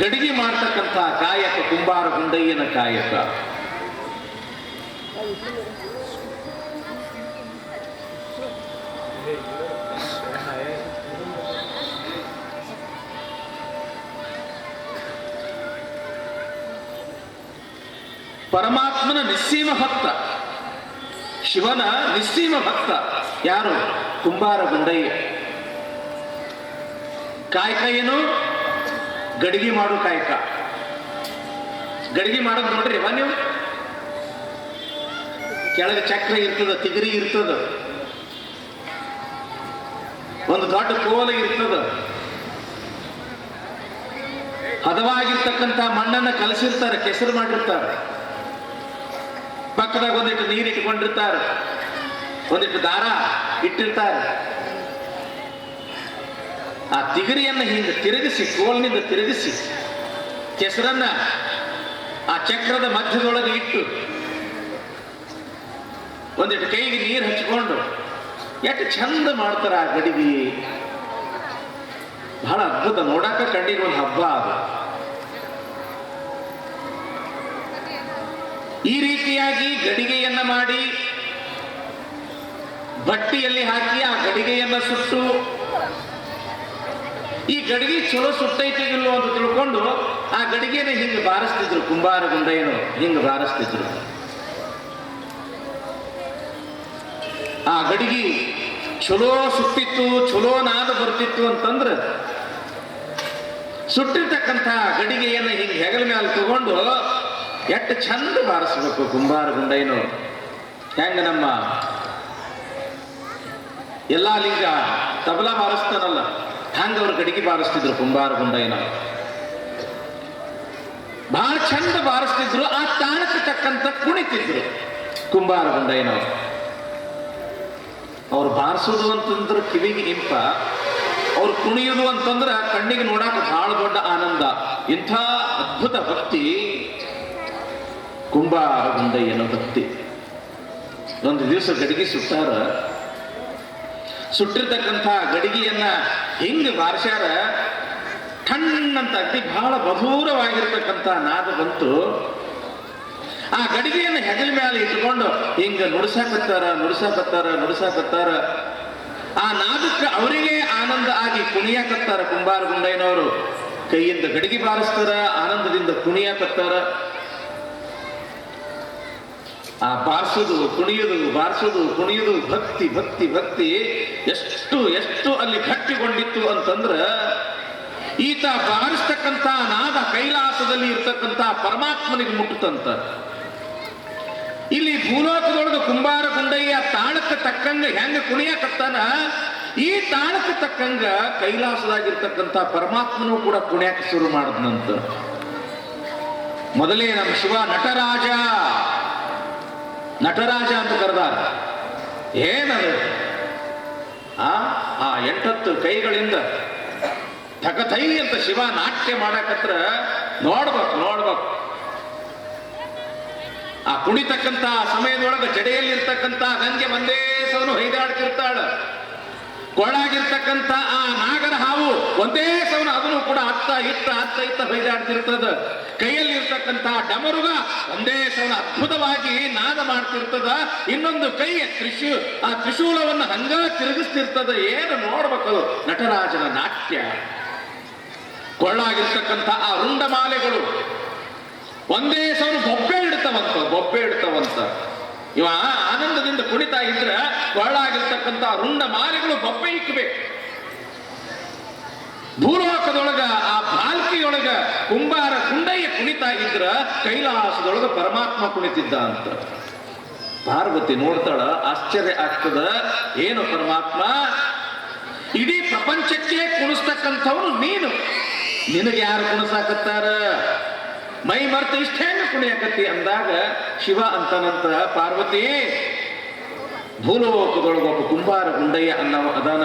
ಗಡಿಗೆ ಮಾಡ್ತಕ್ಕಂಥ ಕಾಯಕ ಕುಂಬಾರ ಗುಂಡಯ್ಯನ ಕಾಯಕ. ಪರಮಾತ್ಮನ ನಿಸ್ಸೀಮ ಭಕ್ತ, ಶಿವನ ನಿಸ್ಸೀಮ ಭಕ್ತ ಯಾರು? ಕುಂಬಾರ ಗುಂಡಯ್ಯ. ಕಾಯಕ ಏನು? ಗಡಿಗೆ ಮಾಡು ಕಾಯಕ. ಗಡಿಗೆ ಮಾಡೋದು ನೋಡ್ರಿ ನೀವು, ಕೆಳಗೆ ಚಕ್ರ ಇರ್ತದ, ತಿಗರಿ ಇರ್ತದ, ಒಂದು ದೊಡ್ಡ ಕೋಲ ಇರ್ತದ, ಹದವಾಗಿರ್ತಕ್ಕಂಥ ಮಣ್ಣನ್ನ ಕಲಸಿರ್ತಾರೆ, ಕೆಸರು ಮಾಡಿರ್ತಾರೆ, ಪಕ್ಕದಾಗ ಒಂದಿಟ್ಟು ನೀರು ಇಟ್ಕೊಂಡಿರ್ತಾರೆ, ಒಂದಿಟ್ಟು ದಾರ ಇಟ್ಟಿರ್ತಾರೆ. ಆ ತಿಗರಿಯನ್ನ ಹಿಂಗೆ ತಿರುಗಿಸಿ, ಕೋಲ್ನಿಂದ ತಿರುಗಿಸಿ ಕೆಸರನ್ನ ಆ ಚಕ್ರದ ಮಧ್ಯದೊಳಗೆ ಇಟ್ಟು ಒಂದಿಟ್ಟು ಕೈಗೆ ನೀರು ಹಚ್ಕೊಂಡು ಎಷ್ಟು ಚಂದ ಮಾಡ್ತಾರ ಆ ಗಡಿಗೆ. ಬಹಳ ಅದ್ಭುತ, ನೋಡಾಕ ಕಂಡಿರೋ ಒಂದು ಹಬ್ಬ ಅದು. ಈ ರೀತಿಯಾಗಿ ಗಡಿಗೆಯನ್ನ ಮಾಡಿ ಬಟ್ಟಿಯಲ್ಲಿ ಹಾಕಿ ಆ ಗಡಿಗೆಯನ್ನ ಸುಟ್ಟು, ಈ ಗಡಿಗೆ ಚಲೋ ಸುಟ್ಟೈತೆ ಇಲ್ಲೋ ಅಂತ ತಿಳ್ಕೊಂಡು ಆ ಗಡಿಗೆನ ಹಿಂಗೆ ಬಾರಿಸ್ತಿದ್ರು. ಕುಂಬಾರ ಗುಂಡಯ್ಯನು ಹಿಂಗೆ ಬಾರಿಸ್ತಿದ್ರು. ಆ ಗಡಿಗೆ ಚಲೋ ಸುಟ್ಟಿತ್ತು, ಚಲೋ ನಾದ ಬರ್ತಿತ್ತು ಅಂತಂದ್ರೆ ಸುಟ್ಟಿರ್ತಕ್ಕಂಥ ಗಡಿಗೆಯನ್ನ ಹಿಂಗೆ ಹೆಗಲ ಮೇಲೆ ತಗೊಂಡು ಎಷ್ಟು ಚಂದ ಬಾರಿಸ್ಬೇಕು ಕುಂಬಾರ ಗುಂಡಯ್ಯನು. ಹೆಂಗ ನಮ್ಮ ಎಲ್ಲಾ ಲಿಂಗ ತಬಲಾ ಬಾರಿಸ್ತಾನಲ್ಲ, ಹಂಗ ಅವ್ರು ಗಡಿಗೆ ಬಾರಿಸ್ತಿದ್ರು ಕುಂಬಾರ ಗುಂಡಯ್ಯನ. ಬಹಳ ಚಂದ ಬಾರಿಸ್ತಿದ್ರು. ಆ ತಾಳಕ್ಕೆ ತಕ್ಕಂತ ಕುಣಿತಿದ್ರು ಕುಂಬಾರ ಗುಂಡಯ್ಯನವರು. ಅವ್ರು ಬಾರಿಸೋದು ಅಂತಂದ್ರೆ ಕಿವಿಗೆ ಇಂಪ, ಅವ್ರು ಕುಣಿಯುವುದು ಅಂತಂದ್ರೆ ಕಣ್ಣಿಗೆ ನೋಡಾಕ ಬಹಳ ದೊಡ್ಡ ಆನಂದ. ಇಂಥ ಅದ್ಭುತ ಭಕ್ತಿ ಕುಂಬಾರ ಗುಂಡಯ್ಯನ ಭಕ್ತಿ. ಒಂದು ದಿವಸ ಗಡಿಗೆ ಸುಟ್ಟಾರ. ಸುಟ್ಟಿರ್ತಕ್ಕಂಥ ಗಡಿಗೆಯನ್ನ ಹಿಂಗೆ ಬಾರಿಸ್ಯಾರ. ಕಣ್ಣಂತ ಅಗ್ದಿ ಬಹಳ ಮಧುರವಾಗಿರ್ತಕ್ಕಂಥ ನಾದ ಬಂತು. ಆ ಗಡಿಗೆಯನ್ನು ಹೆಗಲ ಮೇಲೆ ಇಟ್ಕೊಂಡು ಹಿಂಗ ನುಡಿಸಾಕತ್ತಾರ. ಆ ನಾದಕ್ಕೆ ಅವರಿಗೆ ಆನಂದ ಆಗಿ ಕುಣಿಯಾಕತ್ತಾರ. ಕುಂಬಾರ ಗುಂಡಯ್ಯನವರು ಕೈಯಿಂದ ಗಡಿಗೆ ಬಾರಿಸ್ತಾರ, ಆನಂದದಿಂದ ಕುಣಿಯಾಕತ್ತಾರ. ಆ ಬಾರಿಸೋದು ಕುಣಿಯುವುದು ಭಕ್ತಿ ಭಕ್ತಿ ಭಕ್ತಿ ಎಷ್ಟು ಅಲ್ಲಿ ಗಟ್ಟಿಗೊಂಡಿತ್ತು ಅಂತಂದ್ರ, ಈತ ಬಾರಿಸ್ತಕ್ಕಂಥ ನಾದ ಕೈಲಾಸದಲ್ಲಿ ಇರ್ತಕ್ಕಂಥ ಪರಮಾತ್ಮನಿಗೆ ಮುಟ್ಟುತ್ತಂತ. ಇಲ್ಲಿ ಭೂಲೋಕದೊಳಗೆ ಕುಂಬಾರ ಗುಂಡಯ್ಯ ತಾಳಕ್ಕೆ ತಕ್ಕಂಗ ಹೆಂಗ ಕುಣಿಯಾಕತ್ತಾನ, ಈ ತಾಳಕ್ಕೆ ತಕ್ಕಂಗ ಕೈಲಾಸದಾಗಿರ್ತಕ್ಕಂಥ ಪರಮಾತ್ಮನೂ ಕೂಡ ಕುಣಿಯಾಕ ಶುರು ಮಾಡದ್ನಂತ. ಮೊದಲೇ ನಮ್ಮ ಶಿವ ನಟರಾಜ ಅಂತ ಕರೆದಾರ. ಏನದು ಆ 8 ಕೈಗಳಿಂದ ಥಕಥೈ ಅಂತ ಶಿವ ನಾಟ್ಯ ಮಾಡಕತ್ರ ನೋಡ್ಬೇಕು. ಆ ಕುಣಿತಕ್ಕಂಥ ಸಮಯದೊಳಗೆ ಜಡೆಯಲ್ಲಿರ್ತಕ್ಕಂಥ ಗಂಗೆ ಒಂದೇ ಸವನು ಹೊಯ್ದಾಡ್ತಿರ್ತಾಳ. ಕೊಳಾಗಿರ್ತಕ್ಕಂಥ ಆ ನಾಗರ ಹಾವು ಒಂದೇ ಸವನ ಅದನ್ನು ಕೂಡ ಅತ್ತ ಇತ್ತ ಹೊಯ್ದಾಡ್ತಿರ್ತದ. ಕೈಯಲ್ಲಿ ಇರ್ತಕ್ಕಂಥ ಡಮರುಗ ಒಂದೇ ಸವನ ಅದ್ಭುತವಾಗಿ ನಾದ ಮಾಡ್ತಿರ್ತದ. ಇನ್ನೊಂದು ಕೈ ಆ ತ್ರಿಶೂಲವನ್ನು ಹಂಗ ತಿರುಗಿಸ್ತಿರ್ತದ. ಏನು ನೋಡ್ಬೇಕದು ನಟರಾಜನ ನಾಟ್ಯ. ಕೊಳ್ಳಾಗಿರ್ತಕ್ಕಂಥ ಆ ರುಂಡಮಾಲೆಗಳು ಒಂದೇ ಸವನು ಬೊಬ್ಬೆ ಇಡ್ತಾವಂತ. ಇವ ಆನಂದದಿಂದ ಕುಣಿತಾ ಇದ್ರೆ ಕೊಳ್ಳಾಗಿರ್ತಕ್ಕಂಥ ರುಂಡ ಮಾಲೆಗಳು ಬೊಬ್ಬೆ ಇಕ್ಕಬೇಕು. ಭೂಲೋಕದೊಳಗ ಆ ಬಾಲ್ಕಿಯೊಳಗ ಕುಂಬಾರ ಗುಂಡಯ್ಯ ಕುಣಿತಾ ಇದ್ರ ಕೈಲಾಸದೊಳಗ ಪರಮಾತ್ಮ ಕುಣಿತಿದ್ದ ಅಂತ. ಪಾರ್ವತಿ ನೋಡ್ತಾಳ, ಆಶ್ಚರ್ಯ ಆಗ್ತದ. ಏನು ಪರಮಾತ್ಮ, ಇಡೀ ಪ್ರಪಂಚಕ್ಕೆ ಕುಣಿಸ್ತಕ್ಕಂಥವನು ನೀನು, ನಿನಗೆ ಯಾರು ಕುಣಿಸಾಕತ್ತಾರ? ಮೈ ಮರ್ತ ಇಷ್ಟೇನು ಕುಣಿಯಾಕತ್ತಿ ಅಂದಾಗ ಶಿವ ಅಂತನಂತ, ಪಾರ್ವತಿ ಭೂಲೋಕದೊಳಗೊಬ್ಬ ಕುಂಬಾರ ಗುಂಡಯ್ಯ ಅನ್ನವ ಅದಾನ,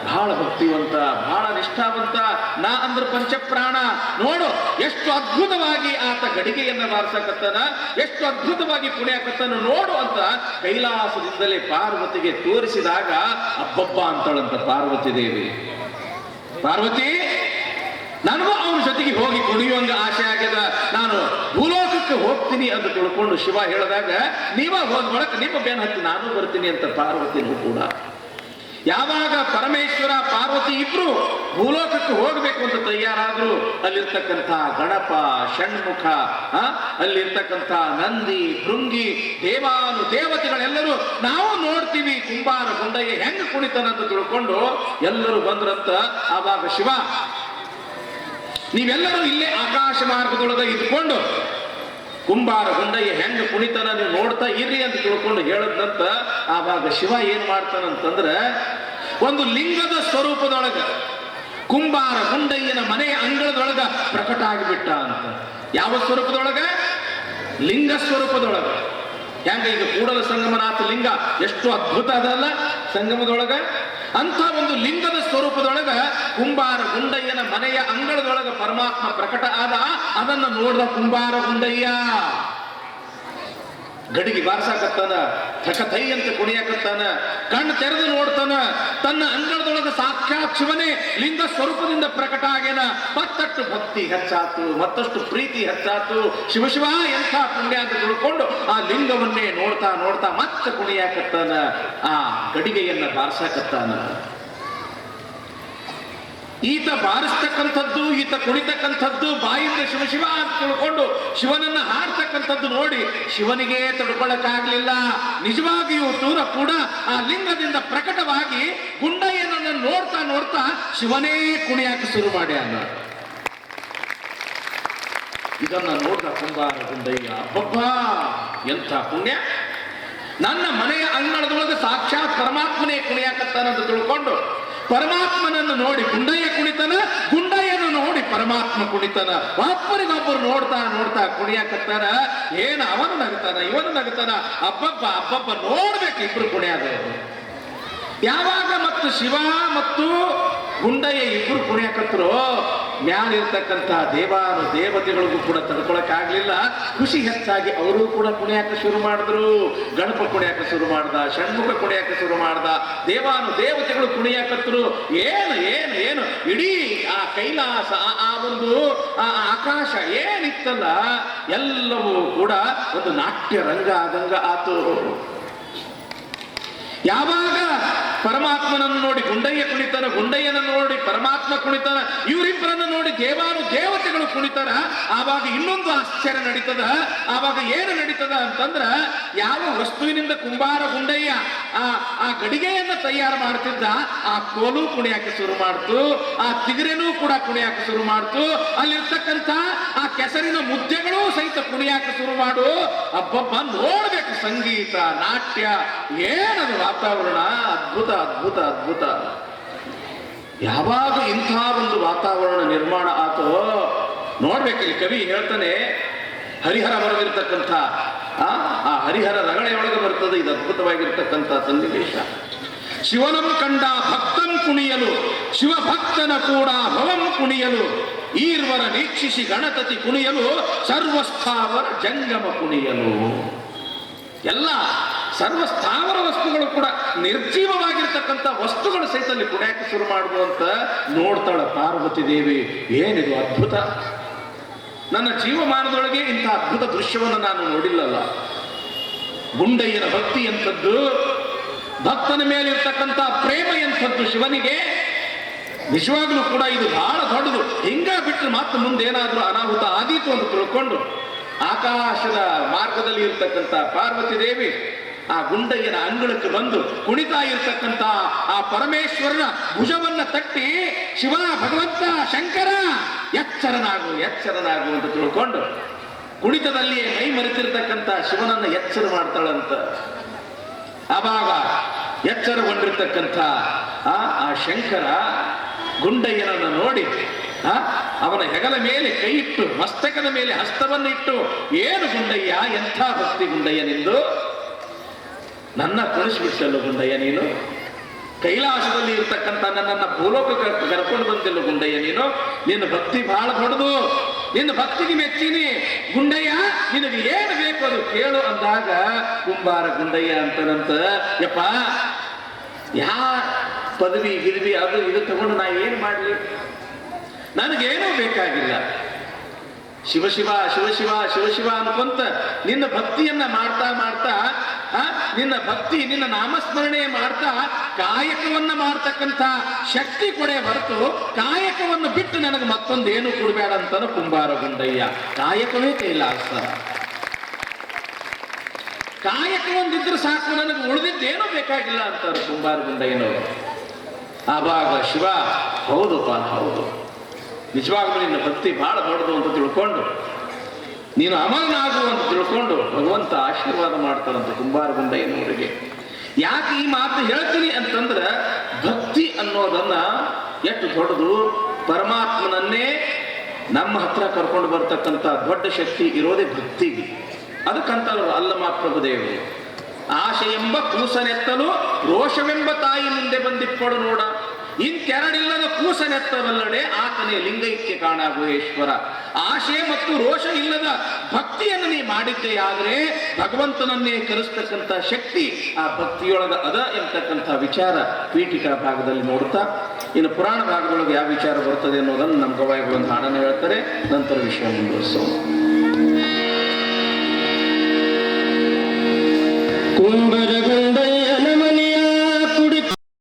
ಬಹಳ ಭಕ್ತಿವಂತ, ಬಹಳ ನಿಷ್ಠಾವಂತ. ನಾ ಅಂದ್ರೆ ಪಂಚಪ್ರಾಣ. ನೋಡು ಎಷ್ಟು ಅದ್ಭುತವಾಗಿ ಆತ ಗಡಿಗೆಯನ್ನ ಬಾರಿಸಕತ್ತಾನ, ಎಷ್ಟು ಅದ್ಭುತವಾಗಿ ಕುಣಿಯಾಕತ್ತಾನ ನೋಡು ಅಂತ ಕೈಲಾಸದಿಂದಲೇ ಪಾರ್ವತಿಗೆ ತೋರಿಸಿದಾಗ ಅಬ್ಬಬ್ಬ ಅಂತಳಂತ ಪಾರ್ವತಿ ದೇವಿ. ಪಾರ್ವತಿ, ನನಗೂ ಅವನ ಜೊತೆಗೆ ಹೋಗಿ ಕುಣಿಯುವಂಗ ಆಸೆ ಆಗ್ಯದ, ನಾನು ಭೂಲೋಕಕ್ಕೆ ಹೋಗ್ತೀನಿ ಅಂತ ತಿಳ್ಕೊಂಡು ಶಿವ ಹೇಳಿದಾಗ ನೀವ ಹೋದ ಒಳಕ ನಿಮ್ಮ ಬೇನ್ ಹತ್ತಿ ನಾನು ಬರ್ತೀನಿ ಅಂತ ಪಾರ್ವತಿನೂ ಕೂಡ. ಯಾವಾಗ ಪರಮೇಶ್ವರ ಪಾರ್ವತಿ ಇಬ್ರು ಭೂಲೋಕಕ್ಕೆ ಹೋಗಬೇಕು ಅಂತ ತಯಾರಾದ್ರು, ಅಲ್ಲಿರ್ತಕ್ಕಂಥ ಗಣಪ, ಷಣ್ಮುಖ, ಅಲ್ಲಿರ್ತಕ್ಕಂಥ ನಂದಿ, ಭೃಂಗಿ, ದೇವತೆಗಳೆಲ್ಲರೂ ನಾವು ನೋಡ್ತೀವಿ ಕುಂಬಾರ ಗುಂಡಯ್ಯ ಹೆಂಗ್ ಕುಣಿತಾನಂತ ತಿಳ್ಕೊಂಡು ಎಲ್ಲರೂ ಬಂದ್ರಂತ. ಆವಾಗ ಶಿವ, ನೀವೆಲ್ಲರೂ ಇಲ್ಲೇ ಆಕಾಶ ಮಾರ್ಗದೊಳಗ ಇದ್ಕೊಂಡು ಕುಂಬಾರ ಗುಂಡಯ್ಯ ಹೆಂಗ ಕುಣಿತಾನ ನೀವು ನೋಡ್ತಾ ಇರ್ರಿ ಅಂತ ತಿಳ್ಕೊಂಡು ಹೇಳದ್ನಂತ. ಆವಾಗ ಶಿವ ಏನ್ ಮಾಡ್ತಾನಂತಂದ್ರ, ಒಂದು ಲಿಂಗದ ಸ್ವರೂಪದೊಳಗ ಕುಂಬಾರ ಗುಂಡಯ್ಯನ ಮನೆಯ ಅಂಗಳದೊಳಗ ಪ್ರಕಟ ಆಗಿಬಿಟ್ಟ ಅಂತ. ಯಾವ ಸ್ವರೂಪದೊಳಗ? ಲಿಂಗ ಸ್ವರೂಪದೊಳಗ. ಹೆಂಗ ಈಗ ಕೂಡಲ ಸಂಗಮನಾಥ ಲಿಂಗ ಎಷ್ಟು ಅದ್ಭುತ ಅದಲ್ಲ ಸಂಗಮದೊಳಗ, ಅಂತ ಒಂದು ಲಿಂಗದ ಸ್ವರೂಪದೊಳಗ ಕುಂಬಾರ ಗುಂಡಯ್ಯನ ಮನೆಯ ಅಂಗಳದೊಳಗ ಪರಮಾತ್ಮ ಪ್ರಕಟ ಆದ. ಅದನ್ನು ನೋಡಿದ ಕುಂಬಾರ ಗುಂಡಯ್ಯ ಗಡಿಗೆ ಬಾರ್ಸಾಕತ್ತಾನ, ಥಕಥೈ ಅಂತ ಕುಣಿಯಾಕತ್ತಾನ. ಕಣ್ಣು ತೆರೆದು ನೋಡ್ತಾನ, ತನ್ನ ಅಂಗಳದೊಳಗ ಸಾಕ್ಷಾತ್ ಶಿವನೇ ಲಿಂಗ ಸ್ವರೂಪದಿಂದ ಪ್ರಕಟ ಆಗ್ಯಾನ. ಮತ್ತಷ್ಟು ಭಕ್ತಿ ಹೆಚ್ಚಾತು, ಮತ್ತಷ್ಟು ಪ್ರೀತಿ ಹೆಚ್ಚಾತು. ಶಿವ ಎಂಥ ಪುಣ್ಯ ಅಂತ ತಿಳ್ಕೊಂಡು ಆ ಲಿಂಗವನ್ನೇ ನೋಡ್ತಾ ಮತ್ತೆ ಕುಣಿಯಾಕತ್ತಾನ, ಆ ಗಡಿಗೆಯನ್ನ ಬಾರ್ಸಾಕತ್ತಾನ. ಈತ ಬಾರಿಸ್ತಕ್ಕಂಥದ್ದು, ಈತ ಕುಣಿತಕ್ಕಂಥದ್ದು, ಬಾಯಿಂದ ಶಿವ ಅಂತ ತಿಳ್ಕೊಂಡು ಶಿವನನ್ನ ಹಾಡ್ತಕ್ಕಂಥದ್ದು ನೋಡಿ ಶಿವನಿಗೆ ತಡ್ಕೊಳ್ಳಕ್ಕಾಗ್ಲಿಲ್ಲ. ನಿಜವಾಗಿಯೂ ದೂರ ಕೂಡ ಆ ಲಿಂಗದಿಂದ ಪ್ರಕಟವಾಗಿ ಗುಂಡಯ್ಯನನ್ನು ನೋಡ್ತಾ ಶಿವನೇ ಕುಣಿಯಾಕ ಶುರು ಮಾಡ್ಯಾನ. ಇದನ್ನ ನೋಡ್ದ ಕುಂಬಾರ ಗುಂಡಯ್ಯ, ಅಬ್ಬಬ್ಬಾ ಎಂಥ ಪುಣ್ಯ, ನನ್ನ ಮನೆಯ ಅಂಗಳದೊಳಗೆ ಸಾಕ್ಷಾತ್ ಪರಮಾತ್ಮನೇ ಕುಣಿಯಾಕತ್ತಾನಂತ ತಿಳ್ಕೊಂಡು ಪರಮಾತ್ಮನನ್ನು ನೋಡಿ ಗುಂಡಯ್ಯ ಕುಣಿತನ, ಗುಂಡಯ್ಯನ ನೋಡಿ ಪರಮಾತ್ಮ ಕುಣಿತನ. ಒಬ್ಬರಿಗೊಬ್ಬರು ನೋಡ್ತಾ ಕುಣಿಯಾಕತ್ತಾರ. ಏನ್ ಅವನು ನಗುತ್ತಾನ, ಇವನು ನಗುತ್ತಾನ. ಅಬ್ಬಬ್ಬ ನೋಡ್ಬೇಕು ಇಬ್ರು ಕುಣಿಯೋದು. ಯಾವಾಗ ಮತ್ತು ಶಿವ ಮತ್ತು ಇಬ್ಬರು ಕುಣಿಯಾಕತ್ತರು. ಮ್ಯಾಲಿರ್ತಕ್ಕಂಥ ದೇವಾನು ದೇವತೆಗಳಿಗೂ ಕೂಡ ತಡ್ಕೊಳಕ್ಕಾಗ್ಲಿಲ್ಲ. ಖುಷಿ ಹೆಚ್ಚಾಗಿ ಅವರು ಕೂಡ ಕುಣಿಯಾಕ ಶುರು ಮಾಡಿದ್ರು. ಗಣಪ ಕುಣಿಯಾಕ ಶುರು ಮಾಡ್ದ, ಷಣ್ಮುಖ ಕುಣಿಯಾಕ ಶುರು ಮಾಡ್ದ, ದೇವಾನು ದೇವತೆಗಳು ಕುಣಿಯಾಕತ್ತರು. ಏನು ಏನು ಏನು ಇಡೀ ಆ ಕೈಲಾಸ, ಆ ಒಂದು ಆ ಆಕಾಶ ಏನಿತ್ತಲ್ಲ ಎಲ್ಲವೂ ಕೂಡ ಒಂದು ನಾಟ್ಯ ರಂಗ ಆದಂಗ ಆತು. ಯಾವಾಗ ಪರಮಾತ್ಮನನ್ನು ನೋಡಿ ಗುಂಡಯ್ಯ ಕುಣಿತಾನ, ಗುಂಡಯ್ಯನನ್ನು ನೋಡಿ ಪರಮಾತ್ಮ ಕುಣಿತಾನ, ಇವರಿಬ್ಬರನ್ನು ನೋಡಿ ದೇವಾನು ದೇವತೆಗಳು ಕುಣಿತಾರ, ಆವಾಗ ಇನ್ನೊಂದು ಆಶ್ಚರ್ಯ ನಡೀತದ. ಆವಾಗ ಏನು ನಡೀತದ ಅಂತಂದ್ರ, ಯಾವ ವಸ್ತುವಿನಿಂದ ಕುಂಬಾರ ಗುಂಡಯ್ಯ ಆ ಗಡಿಗೆಯನ್ನ ತಯಾರು ಮಾಡ್ತಿದ್ದ, ಆ ಕೋಲು ಕುಣಿಯಾಕೆ ಶುರು ಮಾಡ್ತು, ಆ ತಿಗರೆನೂ ಕೂಡ ಕುಣಿಯಾಕೆ ಶುರು ಮಾಡ್ತು, ಅಲ್ಲಿರ್ತಕ್ಕಂಥ ಆ ಕೆಸರಿನ ಮುದ್ದೆಗಳು ಸಹಿತ ಕುಣಿಯಾಕೆ ಶುರು ಮಾಡು. ಅಬ್ಬಬ್ಬ ನೋಡ್ಬೇಕು, ಸಂಗೀತ ನಾಟ್ಯ ಏನದು ವಾತಾವರಣ, ಅದ್ಭುತ ಅದ್ಭುತ ಅದ್ಭುತ. ಯಾವಾಗ ಇಂಥ ಒಂದು ವಾತಾವರಣ ನಿರ್ಮಾಣ ಆತೋ ನೋಡ್ಬೇಕು. ಇಲ್ಲಿ ಕವಿ ಹೇಳ್ತಾನೆ, ಹರಿಹರ ಬರೆದಿರ್ತಕ್ಕಂಥ ಆ ಹರಿಹರ ರಗಳೆಯೊಳಗೆ ಬರ್ತದೆ ಇದು ಅದ್ಭುತವಾಗಿರ್ತಕ್ಕಂಥ ಸನ್ನಿವೇಶ. ಶಿವನಂ ಕಂಡ ಭಕ್ತಂ ಕುಣಿಯಲು, ಶಿವಭಕ್ತನ ಕೂಡ ಭವಂ ಕುಣಿಯಲು, ಈರ್ವರ ನೀಕ್ಷಿಸಿ ಗಣಪತಿ ಕುಣಿಯಲು, ಸರ್ವಸ್ಥಾವರ ಜಂಗಮ ಕುಣಿಯಲು. ಎಲ್ಲ ಸರ್ವಸ್ಥಾವರ ವಸ್ತುಗಳು ಕೂಡ ನಿರ್ಜೀವವಾಗಿರ್ತಕ್ಕಂಥ ವಸ್ತುಗಳು ಸಹಿತ ಅಲ್ಲಿ ಕುಣಿಯಕ್ಕೆ ಶುರು ಮಾಡುವುದು ಅಂತ ನೋಡ್ತಾಳ ಪಾರ್ವತಿ ದೇವಿ. ಏನಿದು ಅದ್ಭುತ! ನನ್ನ ಜೀವಮಾನದೊಳಗೆ ಇಂಥ ಅದ್ಭುತ ದೃಶ್ಯವನ್ನು ನಾನು ನೋಡಿಲ್ಲಲ್ಲ. ಗುಂಡಯ್ಯನ ಭಕ್ತಿ ಎಂಥದ್ದು, ಭಕ್ತನ ಮೇಲೆ ಇರ್ತಕ್ಕಂಥ ಪ್ರೇಮ ಎಂಥದ್ದು ಶಿವನಿಗೆ. ನಿಜವಾಗ್ಲೂ ಕೂಡ ಇದು ಬಹಳ ದೊಡ್ಡದು. ಹಿಂಗ ಬಿಟ್ಟರೆ ಮತ್ತೆ ಮುಂದೇನಾದ್ರೂ ಅನಾಹುತ ಆದೀತು ಅಂತ ತಿಳ್ಕೊಂಡು ಆಕಾಶದ ಮಾರ್ಗದಲ್ಲಿ ಇರ್ತಕ್ಕಂಥ ಪಾರ್ವತಿ ದೇವಿ ಆ ಗುಂಡಯ್ಯನ ಅಂಗಳಕ್ಕೆ ಬಂದು ಕುಣಿತಾ ಇರ್ತಕ್ಕಂಥ ಆ ಪರಮೇಶ್ವರನ ಭುಜವನ್ನ ತಟ್ಟಿ, ಶಿವ ಭಗವಂತ ಶಂಕರ ಎಚ್ಚರನಾಗು ಎಚ್ಚರನಾಗು ಅಂತ ತಿಳ್ಕೊಂಡು ಕುಣಿತದಲ್ಲಿಯೇ ಮೈ ಮರೆತಿರ್ತಕ್ಕಂಥ ಶಿವನನ್ನ ಎಚ್ಚರ ಮಾಡ್ತಾಳಂತ. ಆವಾಗ ಎಚ್ಚರಗೊಂಡಿರ್ತಕ್ಕಂಥ ಆ ಶಂಕರ ಗುಂಡಯ್ಯನನ್ನು ನೋಡಿ ಅವನ ಹೆಗಲ ಮೇಲೆ ಕೈ ಇಟ್ಟು, ಮಸ್ತಕದ ಮೇಲೆ ಹಸ್ತವನ್ನು ಇಟ್ಟು, ಏನು ಗುಂಡಯ್ಯ, ಎಂಥ ಭಕ್ತಿ ಗುಂಡಯ್ಯ ನಿಂದು, ನನ್ನ ಕುಣಿಸ್ಬಿಟ್ಟಲ್ಲ ಗುಂಡಯ್ಯ ನೀನು, ಕೈಲಾಸದಲ್ಲಿ ಇರ್ತಕ್ಕಂಥ ನನ್ನನ್ನು ಭೂಲೋಕಕ್ಕೆ ಕರ್ಕೊಂಡು ಬಂದಿಲ್ಲ ಗುಂಡಯ್ಯ ನೀನು, ನಿನ್ನ ಭಕ್ತಿ ಬಹಳ ದೊಡ್ಡದು, ನಿನ್ನ ಭಕ್ತಿಗೆ ಮೆಚ್ಚಿನಿ ಗುಂಡಯ್ಯ, ನಿನಗೆ ಏನು ಬೇಕು ಅದು ಕೇಳು ಅಂದಾಗ ಕುಂಬಾರ ಗುಂಡಯ್ಯ ಅಂತನಂತ, ಯಪ್ಪ ಯಾ ಪದವಿ ಗಿದವಿ ಅದು ಇದು ತಗೊಂಡು ನಾ ಏನು ಮಾಡಲಿ, ನನಗೇನೂ ಬೇಕಾಗಿಲ್ಲ, ಶಿವಶಿವ ಶಿವಶಿವ ಶಿವಶಿವ ಅನ್ಕೊಂತ ನಿನ್ನ ಭಕ್ತಿಯನ್ನ ಮಾಡ್ತಾ ಮಾಡ್ತಾ ನಿನ್ನ ಭಕ್ತಿ ನಿನ್ನ ನಾಮಸ್ಮರಣೆ ಮಾಡ್ತಾ ಕಾಯಕವನ್ನ ಮಾಡ್ತಕ್ಕಂಥ ಶಕ್ತಿ ಕೊಡೆ ಹೊರತು ಕಾಯಕವನ್ನು ಬಿಟ್ಟು ನನಗೆ ಮತ್ತೊಂದೇನು ಕೊಡಬೇಡ ಅಂತಾನು ಕುಂಬಾರ ಗುಂಡಯ್ಯ. ಕಾಯಕವೇ ಕೈಲಾಸ, ಕಾಯಕ ಒಂದಿದ್ರೆ ಸಾಕು, ನನಗೆ ಉಳಿದಿದ್ದೇನೂ ಬೇಕಾಗಿಲ್ಲ ಅಂತಾರೆ ಕುಂಬಾರ ಗುಂಡಯ್ಯನವರು. ಆವಾಗ ಶಿವ ಹೌದಪ್ಪ ಹೌದು, ನಿಜವಾಗ್ಲೂ ನಿನ್ನ ಭಕ್ತಿ ಬಹಳ ದೊಡ್ಡದು ಅಂತ ತಿಳ್ಕೊಂಡು ನೀನು ಅಮರನಾಗು ಅಂತ ತಿಳ್ಕೊಂಡು ಭಗವಂತ ಆಶೀರ್ವಾದ ಮಾಡ್ತಾರಂತ ಕುಂಬಾರ ಗುಂಡಯ್ಯನವರಿಗೆ. ಯಾಕೆ ಈ ಮಾತು ಹೇಳ್ತೀನಿ ಅಂತಂದ್ರೆ, ಭಕ್ತಿ ಅನ್ನೋದನ್ನ ಎಷ್ಟು ದೊಡ್ಡದು, ಪರಮಾತ್ಮನನ್ನೇ ನಮ್ಮ ಹತ್ರ ಕರ್ಕೊಂಡು ಬರ್ತಕ್ಕಂಥ ದೊಡ್ಡ ಶಕ್ತಿ ಇರೋದೇ ಭಕ್ತಿಗೆ. ಅದಕ್ಕಂತ ಅಲ್ಲಮ ಪ್ರಭುದೇವರು, ಆಶೆ ಎಂಬ ಕೂಸನೆತ್ತಲು ರೋಷವೆಂಬ ತಾಯಿ ಮುಂದೆ ಬಂದಿಪ್ಪಡು ನೋಡ, ಇಂತೆರಡಿಲ್ಲದ ಕೂಸನೆತ್ತವಲ್ಲಡೆ ಆತನೇ ಲಿಂಗೈಕ್ಯ ಕಾಣ ಗುಹೇಶ್ವರ. ಆಶೆ ಮತ್ತು ರೋಷ ಇಲ್ಲದ ಭಕ್ತಿಯನ್ನು ನೀ ಮಾಡಿದ್ದೆ ಆದರೆ ಭಗವಂತನನ್ನೇ ಕರೆಸ್ತಕ್ಕಂಥ ಶಕ್ತಿ ಆ ಭಕ್ತಿಯೊಳಗ ಅದ ಎಂತಕ್ಕಂಥ ವಿಚಾರ ಪೀಠಿಕಾ ಭಾಗದಲ್ಲಿ ನೋಡ್ತಾ, ಇನ್ನು ಪುರಾಣ ಭಾಗದೊಳಗೆ ಯಾವ ವಿಚಾರ ಬರ್ತದೆ ಅನ್ನೋದನ್ನು ನಮ್ಮ ಗವಾಯಿಗಳು ಒಂದು ಹಾಡನ್ನು ಹೇಳ್ತಾರೆ. ನಂತರ ವಿಷಯ ಮುಂದುವರಿಸೋಣ. ಕುಂಬರ